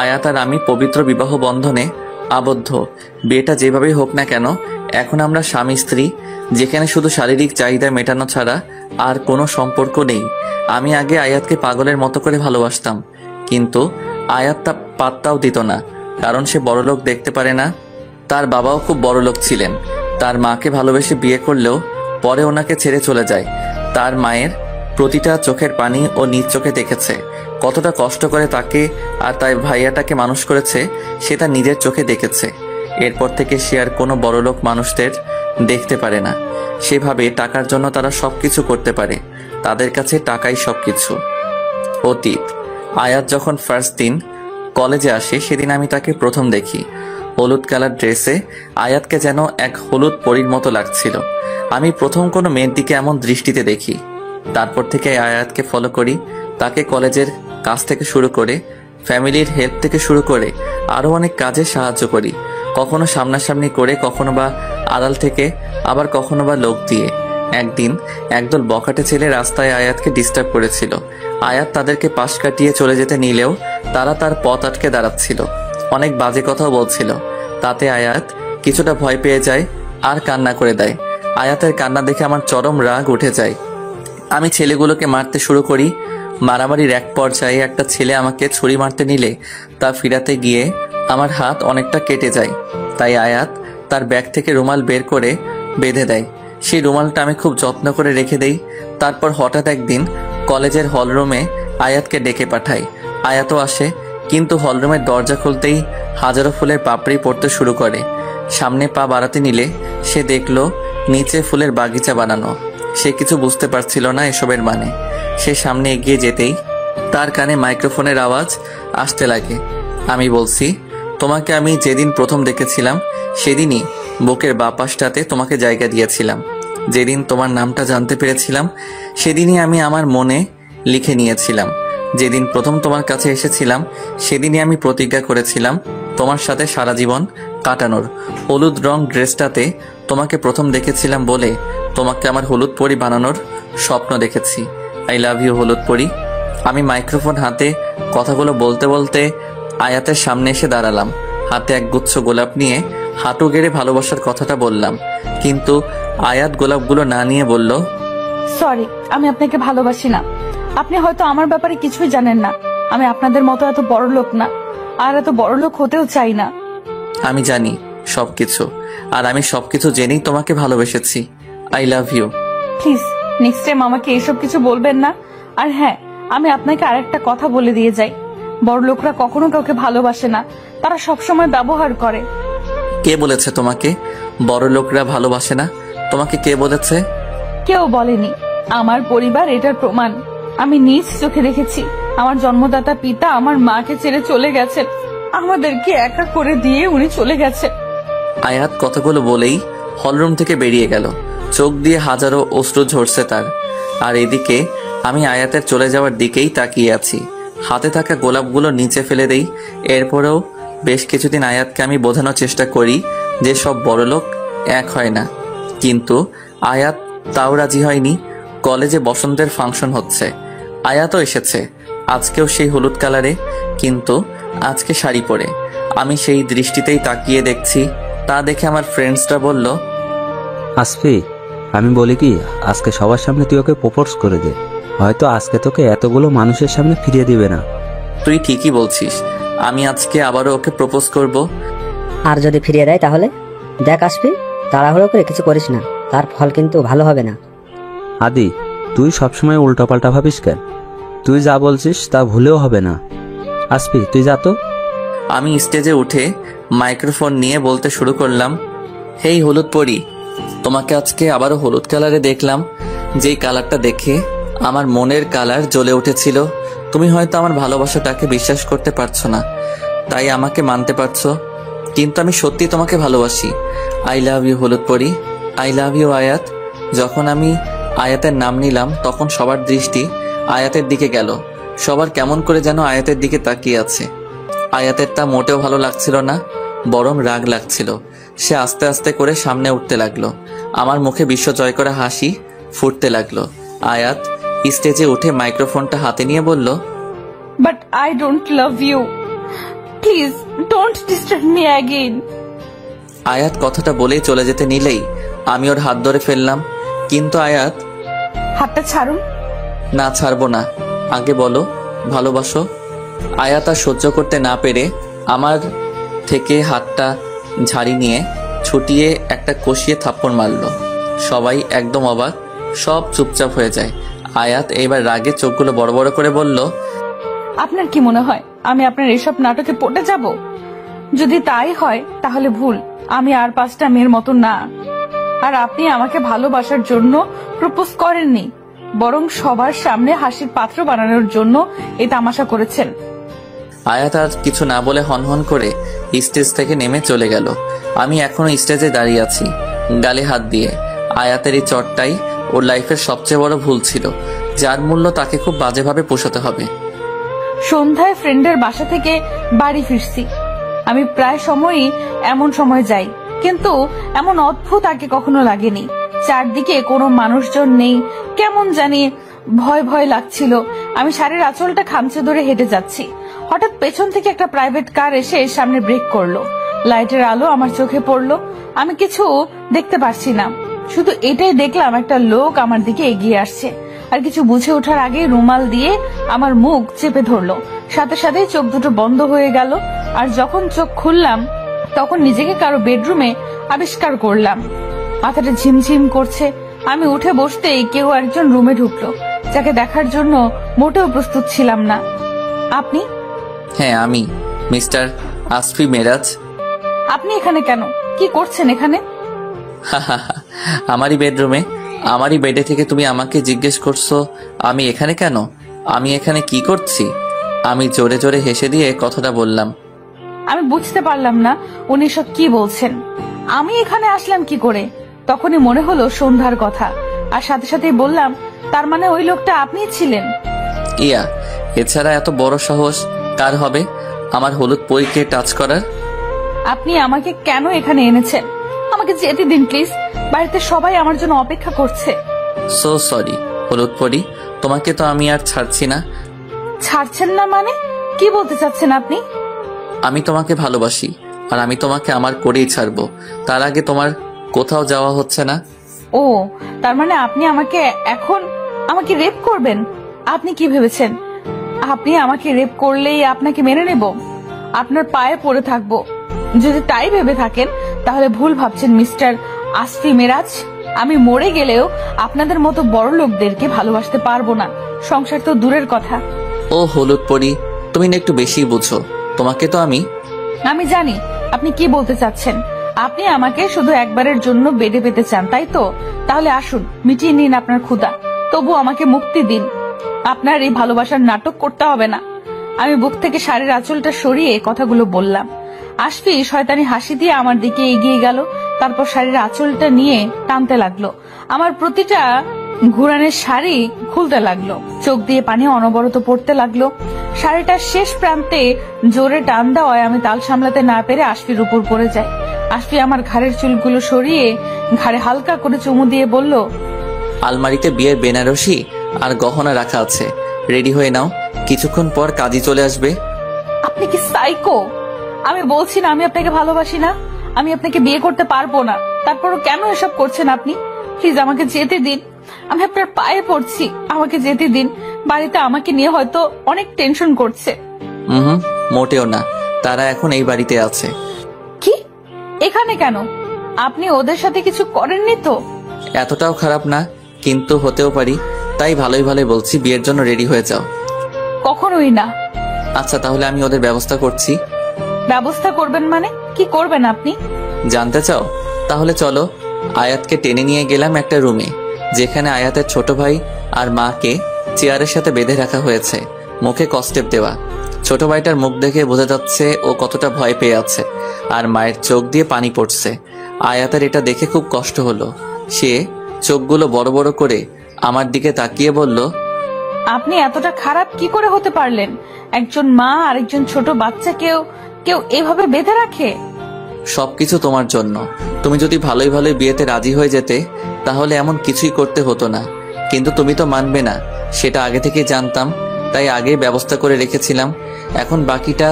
আয়াত আর আমি পবিত্র বিবাহ বন্ধনে আবদ্ধ। বিয়েটা যেভাবেই হোক না কেন, এখন আমরা স্বামী স্ত্রী, যেখানে শুধু শারীরিক চাহিদা মেটানো ছাড়া আর কোনো সম্পর্ক নেই। আমি আগে আয়াতকে পাগলের মতো করে ভালোবাসতাম, কিন্তু আয়াত তা পাত্তাও দিত না, কারণ সে বড়লোক দেখতে পারে না। তার বাবাও খুব বড়লোক ছিলেন। তার মাকে ভালোবেসে বিয়ে করলেও পরে ওনাকে ছেড়ে চলে যায়। তার মায়ের প্রতিটা চোখের পানি ও নিজ চোখে দেখেছে। কতটা কষ্ট করে তাকে আর তার ভাইয়াটাকে মানুষ করেছে সে তার নিজের চোখে দেখেছে। এরপর থেকে সে আর কোনো বড়লোক মানুষদের দেখতে পারে না। সেভাবে টাকার জন্য তারা সবকিছু করতে পারে, তাদের কাছে টাকাই সবকিছু। অতীত। আয়াত যখন ফার্স্ট দিন কলেজে আসে সেদিন আমি তাকে প্রথম দেখি। হলুদ কালার ড্রেসে আয়াতকে যেন এক হলুদ পরীর মতো লাগছিল। আমি প্রথম কোনো মেয়ের দিকে এমন দৃষ্টিতে দেখি। তারপর থেকে আয়াতকে ফলো করি। তাকে কলেজের কাজ থেকে শুরু করে ফ্যামিলির হেল্প থেকে শুরু করে আরও অনেক কাজে সাহায্য করি। কখনো সামনাসামনি করে, কখনো বা আড়াল থেকে, আবার কখনো বা লোক দিয়ে। একদিন একদল বখাটে ছেলে রাস্তায় আয়াতকে ডিস্টার্ব করেছিল। আয়াত তাদেরকে পাশ কাটিয়ে চলে যেতে নিলেও তারা তার পথ আটকে দাঁড়াচ্ছিল, অনেক বাজে কথাও বলছিল। তাতে আয়াত কিছুটা ভয় পেয়ে যায় আর কান্না করে দেয়। আয়াতের কান্না দেখে আমার চরম রাগ উঠে যায়। আমি ছেলেগুলোকে মারতে শুরু করি। মারামারির এক পর্যায়ে একটা ছেলে আমাকে ছুরি মারতে নিলে তা ফিরাতে গিয়ে আমার হাত অনেকটা কেটে যায়। তাই আয়াত তার ব্যাগ থেকে রুমাল বের করে বেঁধে দেয়। সেই রুমালটা আমি খুব যত্ন করে রেখে দেই। তারপর হঠাৎ একদিন কলেজের হলরুমে আয়াতকে ডেকে পাঠাই। আয়াতও আসে, কিন্তু হলরুমের দরজা খুলতেই হাজারো ফুলের পাপড়ি পড়তে শুরু করে। সামনে পা বাড়াতে নিলে সে দেখল নিচে ফুলের বাগিচা বানানো। সে কিছু বুঝতে পারছিল না এসবের মানে। সে সামনে এগিয়ে যেতেই তার কানে মাইক্রোফোনের আওয়াজ আসতে লাগে। আমি বলছি, তোমাকে আমি যেদিন প্রথম দেখেছিলাম সেদিনই বুকের বাপাসটাতে তোমাকে জায়গা দিয়েছিলাম। যেদিন তোমার নামটা জানতে পেরেছিলাম সেদিনই আমি আমার মনে লিখে নিয়েছিলাম। যেদিন প্রথম তোমার কাছে এসেছিলাম সেদিনই আমি প্রতিজ্ঞা করেছিলাম তোমার সাথে সারা জীবন কাটানোর। হলুদ রং ড্রেসটাতে তোমাকে প্রথম দেখেছিলাম বলে তোমাকে আমার হলুদ পরি বানানোর স্বপ্ন দেখেছি। আই লাভ ইউ হলুদ পরি। আমি মাইক্রোফোন হাতে কথাগুলো বলতে বলতে আয়াতের সামনে এসে দাঁড়ালাম। হাতে এক গুচ্ছ গোলাপ নিয়ে হাঁটু গেড়ে ভালোবাসার কথাটা বললাম, কিন্তু আয়াত গোলাপগুলো না নিয়ে বলল, সরি, আমি আপনাকে ভালোবাসি না। আপনি হয়তো আমার ব্যাপারে কিছুই জানেন না। আমি আপনাদের মতো এত বড় লোক না, আর এত বড় লোক হতেও চাই না। আমি জানি সবকিছু, আর আমি সবকিছু জেনেই তোমাকে ভালোবেসেছি। I love you. Please next time আমাকে এসব কিছু বলবেন না। আর হ্যাঁ, আমি আপনাকে আরেকটা কথা বলে দিয়ে যাই, বড় লোকরা কখনো কাউকে ভালোবাসে না, তারা সবসময় ব্যবহার করে। কে বলেছে তোমাকে বড় লোকরা ভালোবাসে না? তোমাকে কে বলেছে? কেউ বলেনি, আমার পরিবার এটার প্রমাণ। আমি নিজ চোখে দেখেছি আমার জন্মদাতা পিতা আমার মাকে ছেড়ে চলে গেছেন, আমাদেরকে একা করে দিয়ে উনি চলে গেছেন। আয়াত কথাগুলো বলেই হলরুম থেকে বেরিয়ে গেল। চোখ দিয়ে হাজারো অশ্রু ঝরছে তার। আর এদিকে আমি আয়াতের চলে যাওয়ার দিকেই তাকিয়ে আছি। হাতে থাকা গোলাপগুলো নিচে ফেলে দেই। এরপরেও বেশ কিছুদিন আয়াতকে আমি বোঝানোর চেষ্টা করি যে সব বড়লোক এক হয় না, কিন্তু আয়াত তাও রাজি হয়নি। কলেজে বসন্তের ফাংশন হচ্ছে, আয়াতও এসেছে। আজকেও সেই হলুদ কালারে, কিন্তু আজকে শাড়ি পরে। আমি সেই দৃষ্টিতেই তাকিয়ে দেখছি। তা দেখে আমার ফ্রেন্ডসরা বলল, আসফি, আমি বলি কি, আজকে সবার সামনে তুই ওকে প্রপোজ করে দে, হয়তো আজকে তোকে এতগুলো মানুষের সামনে ফিরিয়ে দিবে না। তুই ঠিকই বলছিস, আমি আজকে আবারও ওকে প্রপোজ করব। আর যদি ফিরিয়ে দেয় তাহলে? দেখ আসবি, তাড়াহুড়ো করে কিছু করিস না, তার ফল কিন্তু ভালো হবে না। আদি, তুই সবসময় উল্টোপাল্টা ভাবিস কেন? তুই যা বলছিস তা ভুলেও হবে না। আসবি, তুই যা তো। আমি স্টেজে উঠে মাইক্রোফোন নিয়ে বলতে শুরু করলাম, হেই হলুদ পরি, তোমাকে আজকে আবারও হলুদ কালারে দেখলাম। যেই কালারটা দেখে আমার মনের কালার জ্বলে উঠেছিল। তুমি হয়তো আমার ভালোবাসাটাকে বিশ্বাস করতে পারছো না, তাই আমাকে মানতে পারছো, কিন্তু আমি সত্যি তোমাকে ভালোবাসি। আই লাভ ইউ হলুদ পরি। আই লাভ ইউ আয়াত। যখন আমি আয়াতের নাম নিলাম তখন সবার দৃষ্টি আয়াতের দিকে গেল। সবার কেমন করে যেন আয়াতের দিকে তাকিয়ে আছে। আয়াতের তা মোটেও ভালো লাগছিল না, বরং রাগ লাগছিল। সে আস্তে আস্তে করে সামনে উঠতে লাগলো। আমার মুখে বিশ্ব জয় করা হাসি ফুটতে লাগলো। আয়াত স্টেজে উঠে মাইক্রোফোনটা হাতে নিয়ে বলল, but I don't love you. Please don't disturb me again. Ayat কথাটা বলেই চলে যেতে নিলেই আমি ওর হাত ধরে ফেললাম। কিন্তু আয়াত, হাতটা ছাড়ুন। না ছাড়বো না, আগে বলো ভালোবাসো। আয়াত আর সহ্য করতে না পেরে আমার থেকে হাতটা ঝাড়ি নিয়ে ছুটিয়ে একটা কষিয়ে থাপ্পড় মারলো। সবাই একদম অবাক, সব চুপচাপ হয়ে যায়। আয়াত এবার রাগে চোখগুলো বড় বড় করে বলল, আপনার কি মনে হয় আমি আপনার এসব নাটকে পড়ে যাব? যদি তাই হয় তাহলে ভুল। আমি আর 5টা মেয়ের মতো না। আর আপনি আমাকে ভালোবাসার জন্য প্রপোজ করেননি, বরং সবার সামনে হাসির পাত্র বানানোর জন্য এই তামাশা করেছেন। আয়াত আর কিছু না বলে হনহন করে স্টেজ থেকে নেমে চলে গেল। আমি এখনো স্টেজে দাঁড়িয়ে আছি, গালে হাত দিয়ে। আয়াতের এই চটটাই ওর লাইফের সবচেয়ে বড় ভুল ছিল, যার মূল্য তাকে খুব বাজেভাবে পোষাতে হবে। সন্ধ্যায় ফ্রেন্ডের বাসা থেকে বাড়ি ফিরছি। আমি প্রায় সময়ই এমন সময় যাই, কিন্তু এমন অদ্ভুত আগে কখনো লাগেনি। চারদিকে কোনো মানুষজন নেই, কেমন জানি ভয় ভয় লাগছিল। আমি শাড়ির আঁচলটা খামচে ধরে হেঁটে যাচ্ছি। হঠাৎ পেছন থেকে একটা প্রাইভেট কার এসে সামনে ব্রেক করলো। লাইটের আলো আমার চোখে পড়লো। আমি কিছু দেখতে পারছি না, শুধু এটাই দেখলাম একটা লোক আমার দিকে এগিয়ে আসছে। আর কিছু বুঝে ওঠার আগে রুমাল দিয়ে আমার মুখ চেপে ধরলো। সাথে সাথে চোখ দুটো বন্ধ হয়ে গেল। আর যখন চোখ খুললাম তখন নিজেকে কারো বেডরুমে আবিষ্কার করলাম। মাথাটা ঝিমঝিম করছে। আমি উঠে বসতেই কেউ একজন রুমে ঢুকলো, যাকে দেখার জন্য মোটেও প্রস্তুত ছিলাম না। আপনি? হ্যাঁ আমি, মিস্টার আসফি মেরাজ। আপনি এখানে কেন? কি করছেন এখানে? আমারই বেডরুমে, আমারই বেডে থেকে তুমি আমাকে জিজ্ঞেস করছো আমি এখানে কেন, আমি এখানে কি করছি। আমি জোরে জোরে হেসে দিয়ে কথাটা বললাম। আমি বুঝতে পারলাম না উনি সব কি বলছেন। আমি এখানে আসলাম কি করে? তখনই মনে হলো সন্ধ্যার কথা, আর সাথে সাথেই বললাম, তার মানে ওই লোকটা আপনিই ছিলেন? ইয়া, এছাড়া এত বড় সাহস কার হবে আমার হলুদ পরীকে টাচ করার? আপনি আমাকে কেন এখানে এনেছেন? আমাকে যেতে দিন প্লিজ, বাড়িতে সবাই আমার জন্য অপেক্ষা করছে। সো সরি হলুদ পরী, তোমাকে তো আমি আর ছাড়ছি না। ছাড়ছেন না মানে? কি বলতে চাচ্ছেন আপনি? আমি তোমাকে ভালোবাসি, আর আমি তোমাকে আমার করেই ছাড়বো। তার আগে তোমার কোথাও যাওয়া হচ্ছে না। ও, তার মানে আপনি এখন আমাকে রেপ করবেন? আপনি কি ভেবেছেন আপনি আমাকে রেপ করলেই আপনাকে মেনে নেব? আপনার পায়ে পড়ে থাকবো। যদি তাই ভেবে থাকেন তাহলে ভুল ভাবছেন মিস্টার আসফি মেরাজ। আমি মরে গেলেও আপনাদের মতো বড় লোকদেরকে ভালোবাসতে পারবো না, সংসার তো দূরের কথা। ও হলুদ পরী, তুমি না একটু বেশি বুঝো। তোমাকে তো আমি জানি আপনি কি বলতে চাচ্ছেন। আপনি আমাকে শুধু একবারের জন্য বেডে পেতে চান, তাই তো? তাহলে আসুন, মিটিয়ে নিন আপনার ক্ষুধা। তবু আমাকে মুক্তি দিন। আপনার এই ভালোবাসার নাটক করতে হবে না। আমি বুক থেকে শাড়ির আঁচলটা সরিয়ে কথাগুলো বললাম। আসফি শয়তানি হাসি দিয়ে আমার দিকে এগিয়ে গেল, তারপর শাড়ির আঁচলটা নিয়ে টানতে লাগলো। আমার প্রতিটা ঘুরানের শাড়ি খুলতে লাগলো, চোখ দিয়ে পানি অনবরত পড়তে লাগলো। শাড়িটার শেষ প্রান্তে জোরে টান দেওয়ায় আমি তাল সামলাতে না পেরে আসফির উপর পড়ে যাই। আসফি আমার ঘাড়ের চুলগুলো সরিয়ে ঘাড়ে হালকা করে চুমু দিয়ে বলল, আলমারিতে বিয়ের বেনারসি আর গহনা রাখা আছে, রেডি হয়ে নাও, কিছুক্ষণ পর কাজী চলে আসবে। আপনি কি সাইকো? আমি বলছি না আমি আপনাকে ভালোবাসি না, আমি আপনাকে বিয়ে করতে পারবো না। তারপরও কেন এসব করছেন আপনি? প্লিজ আমাকে যেতে দিন, আমি আপনার পায়ে পড়ছি, আমাকে যেতে দিন। বাড়িতে আমাকে নিয়ে হয়তো অনেক টেনশন করছে। মোটেও না, তারা এখন এই বাড়িতে আছে। কি? এখানে কেন? আপনি ওদের সাথে কিছু করেননি তো? এতটাও খারাপ না, কিন্তু হতেও পারি। তাই ভালোই ভালোই বলছি, বিয়ের জন্য রেডি হয়ে যাও। কখনোই না। আচ্ছা তাহলে আমি ওদের ব্যবস্থা করছি। ব্যবস্থা করবেন মানে? কি করবেন আপনি? জানতে চাও? তাহলে চলো। আয়াতকে টেনে নিয়ে গেলাম একটা রুমে, যেখানে আয়াতের ছোট ভাই আর মাকে চেয়ারের সাথে বেঁধে রাখা হয়েছে, মুখে কস্টেপ দেওয়া। ছোট ভাইটার মুখ দেখে বোঝা যাচ্ছে ও কতটা ভয় পেয়ে আছে, আর মায়ের চোখ দিয়ে পানি পড়ছে। আয়াতের এটা দেখে খুব কষ্ট হলো। সে চোখগুলো বড় বড় করে আমার দিকে তাকিয়ে বলল, আপনি এতটা খারাপ কি করে হতে পারলেন? একজন মা আর একজন ছোট বাচ্চাকেও কেউ এভাবে বেঁধে রাখে? সবকিছু তোমার জন্য। তুমি যদি ভালোই ভালোই বিয়েতে রাজি হয়ে যেতে তাহলে এমন কিছুই করতে হতো না, কিন্তু তুমি তো মানবে না, সেটা আগে থেকেই জানতাম, তাই আগেই ব্যবস্থা করে রেখেছিলাম। এখন বাকিটা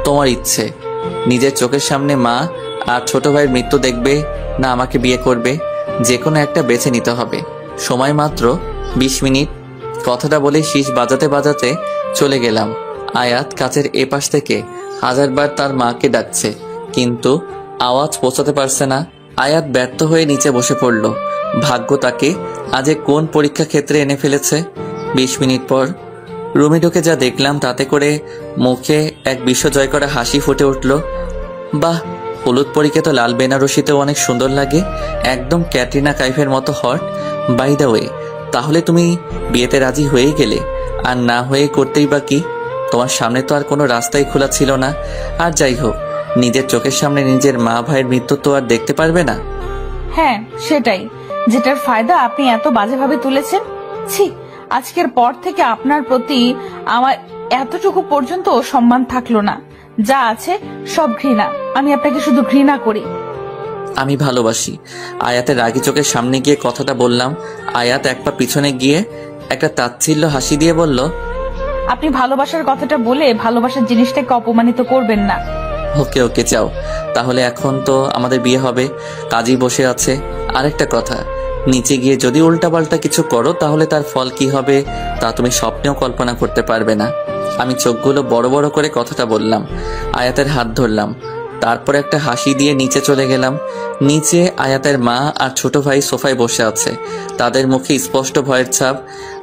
তোমার ইচ্ছে। নিজের চোখের সামনে মা আর ছোট ভাইয়ের মৃত্যু দেখবে না আমাকে বিয়ে করবে, যে কোনো একটা বেছে নিতে হবে। সময় মাত্র 20 মিনিট। কথাটা বলে শীষ বাজাতে বাজাতে চলে গেলাম। আয়াত কাছের এপাশ থেকে হাজারবার তার মাকে ডাকছে, কিন্তু আওয়াজ পৌঁছাতে পারছে না। আয়াত ব্যর্থ হয়ে নিচে বসে পড়ল। ভাগ্য তাকে আজ কোন পরীক্ষা ক্ষেত্রে এনে ফেলেছে। 20 মিনিট পর রুমে ঢুকে যা দেখলাম তাতে করে মুখে এক বিশ্বজয় করা হাসি ফুটে উঠল। বাহ, হলুদ পরীকে তো লাল বেনারসিতেও অনেক সুন্দর লাগে, একদম ক্যাটরিনা কাইফের মতো হট। বাই দ্য ওয়ে, তাহলে তুমি বিয়েতে রাজি হয়েই গেলে, আর না হয়ে করতেই বা কি? তোমার সামনে তো আর কোনো রাস্তাই খোলা ছিল না। আর যাই হোক, নিজের চোখের সামনে নিজের মা ভাইয়ের মৃত্যু তো আর দেখতে পারবে না। হ্যাঁ, সেটাই, যেটার ফায়দা আপনি এত বাজেভাবে তুলেছেন। ছি, আজকের পর থেকে আপনার প্রতি আমার এতটুকু পর্যন্ত সম্মান থাকলো না। যা আছে সব ঘৃণা। আমি আপনাকে শুধু ঘৃণা করি। আমি ভালোবাসি। আয়াতের রাগী চোখের সামনে গিয়ে কথাটা বললাম। আয়াত এক পা পিছনে গিয়ে একটা তাচ্ছিল্য হাসি দিয়ে বলল, আপনি ভালোবাসার কথাটা বলে ভালোবাসার জিনিসটাকে অপমানিত করবেন না। ওকে ওকে, যাও তাহলে। এখন তো আমাদের বিয়ে হবে, কাজই বসে আছে। আরেকটা কথা, নিচে গিয়ে যদি উল্টাপাল্টা কিছু করো তাহলে তার ফল কি হবে তা তুমি স্বপ্নেও কল্পনা করতে পারবে না। আমি চোখগুলো বড় বড় করে কথাটা বললাম। আয়াতের হাত ধরলাম, তারপর একটা হাসি দিয়ে নিচে চলে গেলাম। নিচে আয়াতের মা আর ছোট ভাই সোফায় বসে আছে, তাদের মুখে স্পষ্ট ভয়ের ছাপ।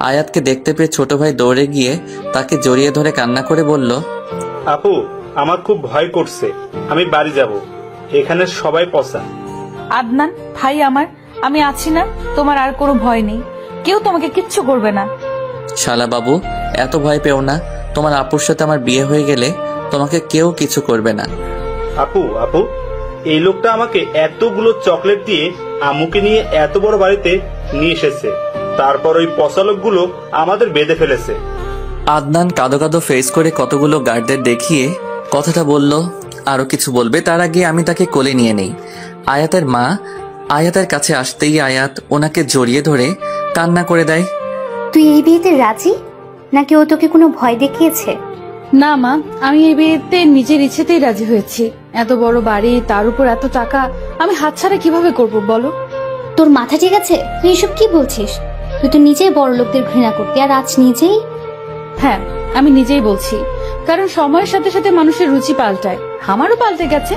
আয়াতকে দেখতে পেয়ে ছোট ভাই দৌড়ে গিয়ে তাকে জড়িয়ে ধরে কান্না করে বলল, আপু, আমার খুব ভয় করছে, আমি বাড়ি যাব, এখানে সবাই পচা। আদনান ভাই আমার, আমি আছি না, তোমার আর কোনো ভয় নেই, কেউ তোমাকে কিচ্ছু করবে না। শালা বাবু, এত ভয় পেও না। তোমার আপুর সাথে আমার বিয়ে হয়ে গেলে তোমাকে কেউ কিছু করবে না। আপু, এই লোকটা আমাকে এতগুলো চকলেট দিয়ে আম্মুকে নিয়ে এত বড় বাড়িতে নিয়ে এসেছে, তারপর ওই পচা লোকগুলো আমাদের বেঁধে ফেলেছে। আদনান কাঁদো কাঁদো ফেস করে কতগুলো গার্ডদের দেখিয়ে কথাটা বলল। আরো কিছু বলবে তার আগে আমি তাকে কোলে নিয়ে নেই। আয়াতের মা আয়াতের কাছে আসতেই আয়াত ওনাকে জড়িয়ে ধরে কান্না করে দেয়। তুই এই বিয়েতে রাজি, নাকি ও তোকে কোনো ভয় দেখিয়েছে? না মা, আমি এই বিয়েতে নিজের ইচ্ছেতেই রাজি হয়েছি। এত বড় বাড়ি, তার উপর এত টাকা, আমি হাতছাড়া কিভাবে করব বলো? তোর মাথা ঠিক আছে? তুই এসব কি বলছিস? তুই তো নিজেই বড় লোকদের ঘৃণা করতি, আর আজ নিজেই। হ্যাঁ, আমি নিজেই বলছি, কারণ সময়ের সাথে সাথে মানুষের রুচি পাল্টায়, আমারও পাল্টে গেছে।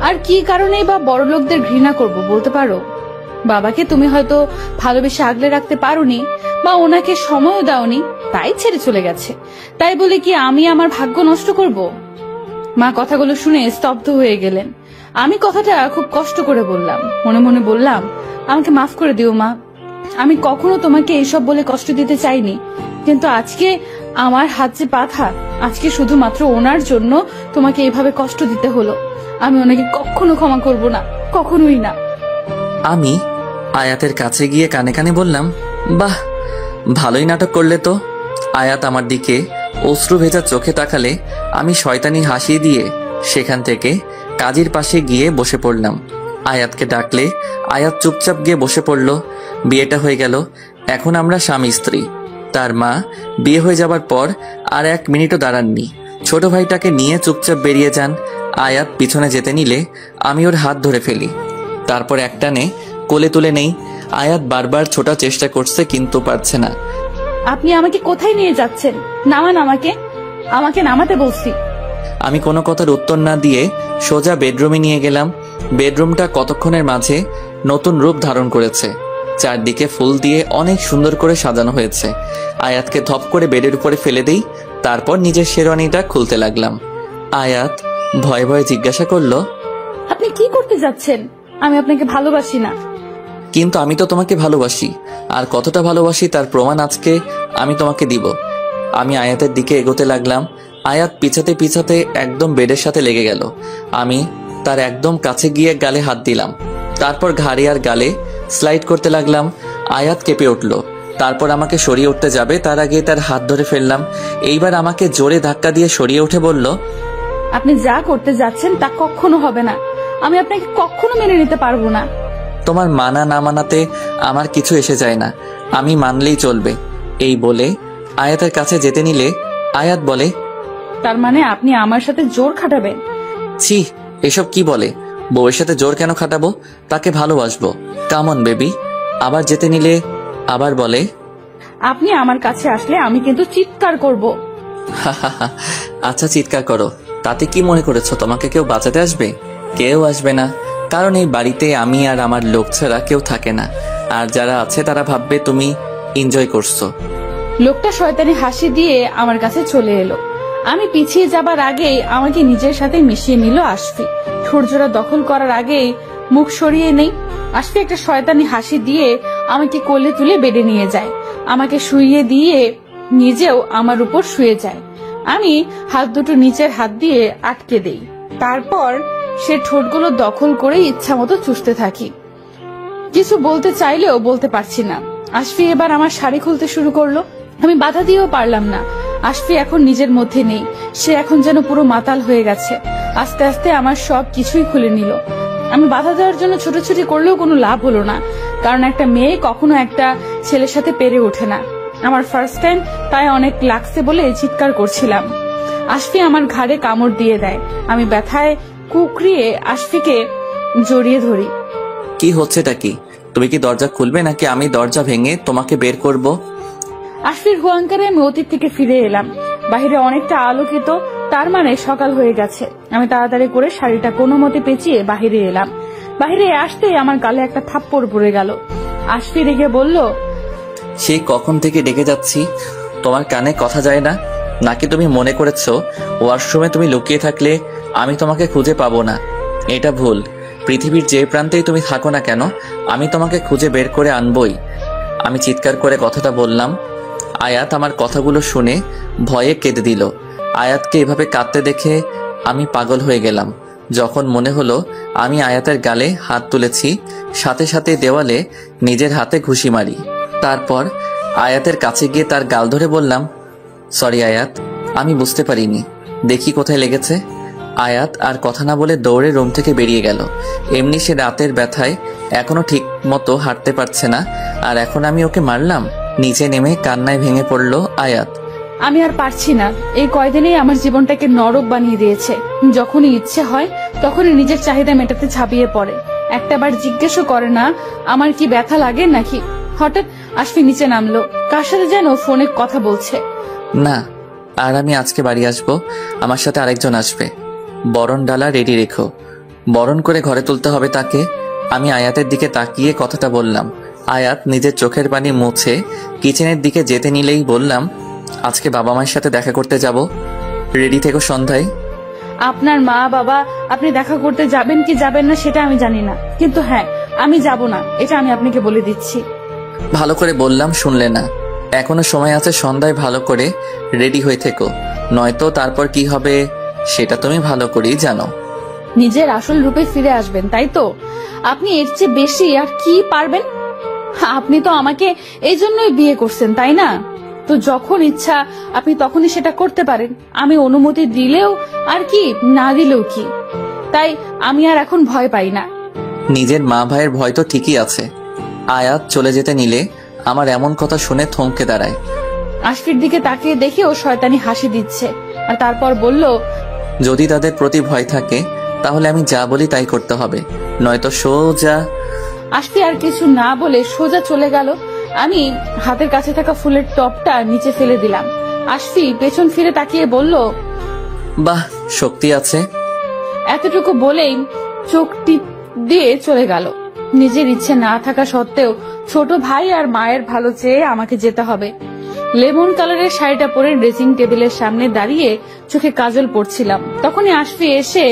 আর কি কারণেই বা বড় লোকদের ঘৃণা করব বলতে পারো? বাবাকে তুমি হয়তো ভালোবেসে আগলে রাখতে পারোনি, বা ওনাকে সময়ও দাওনি, তাই ছেড়ে চলে গেছে। তাই বলে কি আমি আমার ভাগ্য নষ্ট করব? মা কথাগুলো শুনে স্তব্ধ হয়ে গেলেন। আমি কথাটা খুব কষ্ট করে বললাম, মনে মনে বললাম, আমাকে মাফ করে দিও মা, আমি কখনো তোমাকে এইসব বলে কষ্ট দিতে চাইনি, কিন্তু আজকে আমার হাত যে বাঁধা, আজকে শুধুমাত্র ওনার জন্য তোমাকে এইভাবে কষ্ট দিতে হলো। আমি ওনাকে কখনো ক্ষমা করব না, কখনোই না। আমি আয়াতের কাছে গিয়ে কানে কানে বললাম, বাহ, ভালোই নাটক করলে তো। আয়াত আমার দিকে অশ্রু ভেজা চোখে তাকালে আমি শয়তানি হাসি দিয়ে সেখান থেকে কাজীর পাশে গিয়ে বসে পড়লাম। আয়াতকে ডাকলে আয়াত চুপচাপ গিয়ে বসে পড়ল। বিয়েটা হয়ে গেল, এখন আমরা স্বামী স্ত্রী। তার মা বিয়ে হয়ে যাবার পর আর 1 মিনিটও দাঁড়াননি, ছোট ভাইটাকে নিয়ে চুপচাপ বেরিয়ে যান। আয়াত পিছনে যেতে নিলে আমি ওর হাত ধরে ফেলি, তারপর একটানে কোলে তুলে নেই। আয়াত বারবার ছোটার চেষ্টা করছে কিন্তু পারছে না। আপনি আমাকে কোথায় নিয়ে যাচ্ছেন? নামান আমাকে, আমাকে নামাতে বলছি। আমি কোনো কথার উত্তর না দিয়ে সোজা বেডরুমে নিয়ে গেলাম। বেডরুমটা কতক্ষণের মাঝে নতুন রূপ ধারণ করেছে, চারদিকে ফুল দিয়ে অনেক সুন্দর করে সাজানো হয়েছে। আয়াতকে ধপ করে বেডের উপরে ফেলে দেই, তারপর নিজের শেরওয়ানিটা খুলতে লাগলাম। আয়াত ভয়ে ভয়ে জিজ্ঞাসা করলো, আপনি কি করতে যাচ্ছেন? আমি আপনাকে ভালোবাসি না। কিন্তু আমি তো তোমাকে ভালোবাসি, আর কতটা ভালোবাসি তার প্রমাণ আজকে আমি তোমাকে দিব। আমি আয়াতের দিকে এগোতে লাগলাম। আয়াত পিছাতে পিছাতে একদম বেডের সাথে লেগে গেল। আমি তার একদম কাছে গিয়ে গালে হাত দিলাম, তারপর ঘাড়ে আর গালে স্লাইড করতে লাগলাম। আয়াত কেঁপে উঠল, তারপর আমাকে সরিয়ে উঠতে যাবে তার আগে তার হাত ধরে ফেললাম। এইবার আমাকে জোরে ধাক্কা দিয়ে সরিয়ে উঠে বলল, আপনি যা করতে যাচ্ছেন তা কখনো হবে না, আমি আপনাকে কখনো মেনে নিতে পারবো না। তোমার মানা না মানাতে আমার কিছু এসে যায় না, আমি মানলেই চলবে। এই বলে আয়াতের কাছে যেতে নিলে আয়াত বলে, তার মানে আপনি আমার সাথে জোর খাটাবেন? ছি, এসব কি বলে? বউয়ের সাথে জোর কেন খাটাবো? তাকে ভালোবাসবো। Come on baby. আবার যেতে নিলে আবার বলে, আপনি আমার কাছে আসলে আমি কিন্তু চিৎকার করব। আচ্ছা চিৎকার করো, তাতে কি মনে করেছো তোমাকে কেউ বাঁচাতে আসবে? কেউ আসবে না, কারণ এই বাড়িতে আমি আর আমার লোক ছাড়া কেউ থাকে না। আর যারা আছে তারা ভাববে তুমি এনজয় করছো। লোকটা শয়তানি হাসি দিয়ে আমার কাছে চলে এলো। আমি পিছিয়ে যাবার আগেই আমাকে নিজের সাথে মিশিয়ে নিল আশফি। ঠোরজোড়া দখল করার আগেই মুখ সরিয়ে নেই। আশফি একটা শয়তানি হাসি দিয়ে আমাকে কোলে তুলে বেডে নিয়ে যায়, আমাকে শুইয়ে দিয়ে নিজেও আমার উপর শুয়ে যায়। আমি হাত দুটো নিচের হাত দিয়ে আটকে দেই। তারপর সে ঠোঁটগুলো দখল করে ইচ্ছা মতো চুষতে থাকি। কিছু বলতে চাইলেও বলতে পারছি না। আশফি এবার আমার শাড়ি খুলতে শুরু করলো। আমি বাধা দিয়েও পারলাম না। আশফি এখন নিজের মধ্যে নেই, সে এখন যেন পুরো মাতাল হয়ে গেছে। আস্তে আস্তে আমার সব কিছুই খুলে নিল। আমি বাধা দেওয়ার জন্য ছুটোছুটি করলেও কোনো লাভ হলো না, কারণ একটা মেয়ে কখনো একটা ছেলের সাথে পেরে ওঠে না। আমার ফার্স্ট টাইম, তাই অনেক লাগছে বলে চিৎকার করছিলাম। আশফি আমার ঘাড়ে কামড় দিয়ে দেয়। আমি ব্যথায় কুকরিয়ে আশফিকে জড়িয়ে ধরি। কি হচ্ছেটা কি? তুমি কি দরজা খুলবে নাকি আমি দরজা ভেঙে তোমাকে বের করব? আশফির হুয়াঙ্কারে আমি অতীত থেকে ফিরে এলাম। বাহিরে অনেকটা আলোকিত, তার মানে সকাল হয়ে গেছে। আমি তাড়াতাড়ি করে শাড়িটা কোনো মতে পেঁচিয়ে বাহিরে এলাম। বাহিরে আসতেই আমার গালে একটা থাপ্পড় পড়ে গেল। আশফি রেগে বলল, সেই কখন থেকে ডেকে যাচ্ছি, তোমার কানে কথা যায় না নাকি? তুমি মনে করেছো ওয়াশরুমে তুমি লুকিয়ে থাকলে আমি তোমাকে খুঁজে পাবো না? এটা ভুল। পৃথিবীর যে প্রান্তেই তুমি থাকো না কেন, আমি তোমাকে খুঁজে বের করে আনবই। আমি চিৎকার করে কথাটা বললাম। আয়াত আমার কথাগুলো শুনে ভয়ে কেঁদে দিল। আয়াতকে এভাবে কাঁদতে দেখে আমি পাগল হয়ে গেলাম। যখন মনে হলো আমি আয়াতের গালে হাত তুলেছি, সাথে সাথে দেওয়ালে নিজের হাতে ঘুষি মারি। তারপর আয়াতের কাছে গিয়ে তার গাল ধরে বললাম, সরি আয়াত, আমি বুঝতে পারিনি, দেখি কোথায় লেগেছে। আয়াত আর কথা না বলে দৌড়ে রুম থেকে বেরিয়ে গেল। এমনি সে রাতের ব্যথায় এখনো ঠিক মতো হাঁটতে পারছে না, আর এখন আমি ওকে মারলাম। নিচে নেমে কান্নায় ভেঙে পড়ল আয়াত। আমি আর পারছি না। এই কয়দিনেই আমার জীবনটাকে নরক বানিয়ে দিয়েছে। যখনই ইচ্ছে হয় তখনই নিজের চাহিদা মেটাতে ঝাঁপিয়ে পড়ে। একটাবার জিজ্ঞেসও করে না আমার কি ব্যথা লাগে নাকি। হঠাৎ আশফি নিচে নামলো, কার সাথে যেন ফোনে কথা বলছে। না, আর আমি আজকে বাড়ি আসবো, আমার সাথে আরেকজন আসবে। বরণ ডালা রেডি রেখো, বরণ করে ঘরে তুলতে হবে তাকে। আমি আয়াতের দিকে তাকিয়ে কথাটা বললাম। আয়াত নিজের চোখের পানি মুছে কিচেনের দিকে যেতে নিলেই বললাম, আজকে বাবা মায়ের সাথে দেখা করতে যাব, রেডি থেকো সন্ধ্যায়। আপনার মা বাবা আপনি দেখা করতে যাবেন কি যাবেন না সেটা আমি জানি না, কিন্তু হ্যাঁ আমি যাব না, এটা আমি আপনাকে বলে দিচ্ছি। ভালো করে বললাম, শুনলে না? এখনো সময় আছে, সন্ধ্যায় ভালো করে রেডি হয়ে থেকো, নয়তো তারপর কি হবে সেটা তুমি ভালো করেই জানো। নিজের আসল রূপে ফিরে আসবেন, তাই তো? আপনি এর চেয়ে বেশি আর কি পারবেন? আপনি তো আমাকে এই জন্যই বিয়ে করছেন, তাই না? তো যখন ইচ্ছা আপনি তখনই সেটা করতে পারেন। আমি অনুমতি দিলেও আর কি, না দিলেও কি, তাই আমি আর এখন ভয় পাই না। নিজের মা ভাইয়ের ভয় তো ঠিকই আছে। আয়াত চলে যেতে নিলে আমার এমন কথা শুনে থমকে দাঁড়ায়। আশফির দিকে তাকিয়ে দেখে ও শয়তানি হাসি দিচ্ছে, আর তারপর বলল, যদি তাদের প্রতি ভয় থাকে তাহলে আমি যা বলি তাই করতে হবে, নয়তো সোজা। আশফি আর কিছু না বলে সোজা চলে গেল। আমি হাতের কাছে থাকা ফুলের টপটা নিচে ফেলে দিলাম। আশফি পেছন ফিরে তাকিয়ে বলল, বাহ, শক্তি আছে। এতটুকু বলেই চোখ টিপ দিয়ে চলে গেল। নিজের ইচ্ছে না থাকা সত্ত্বেও ছোট ভাই আর মায়ের ভালো চেয়ে আমাকে যেতে হবে। লেমন কালারের শাড়িটা পরে ড্রেসিং টেবিলের সামনে দাঁড়িয়ে চোখে কাজল পড়ছিলাম। তখনই আশফি এসে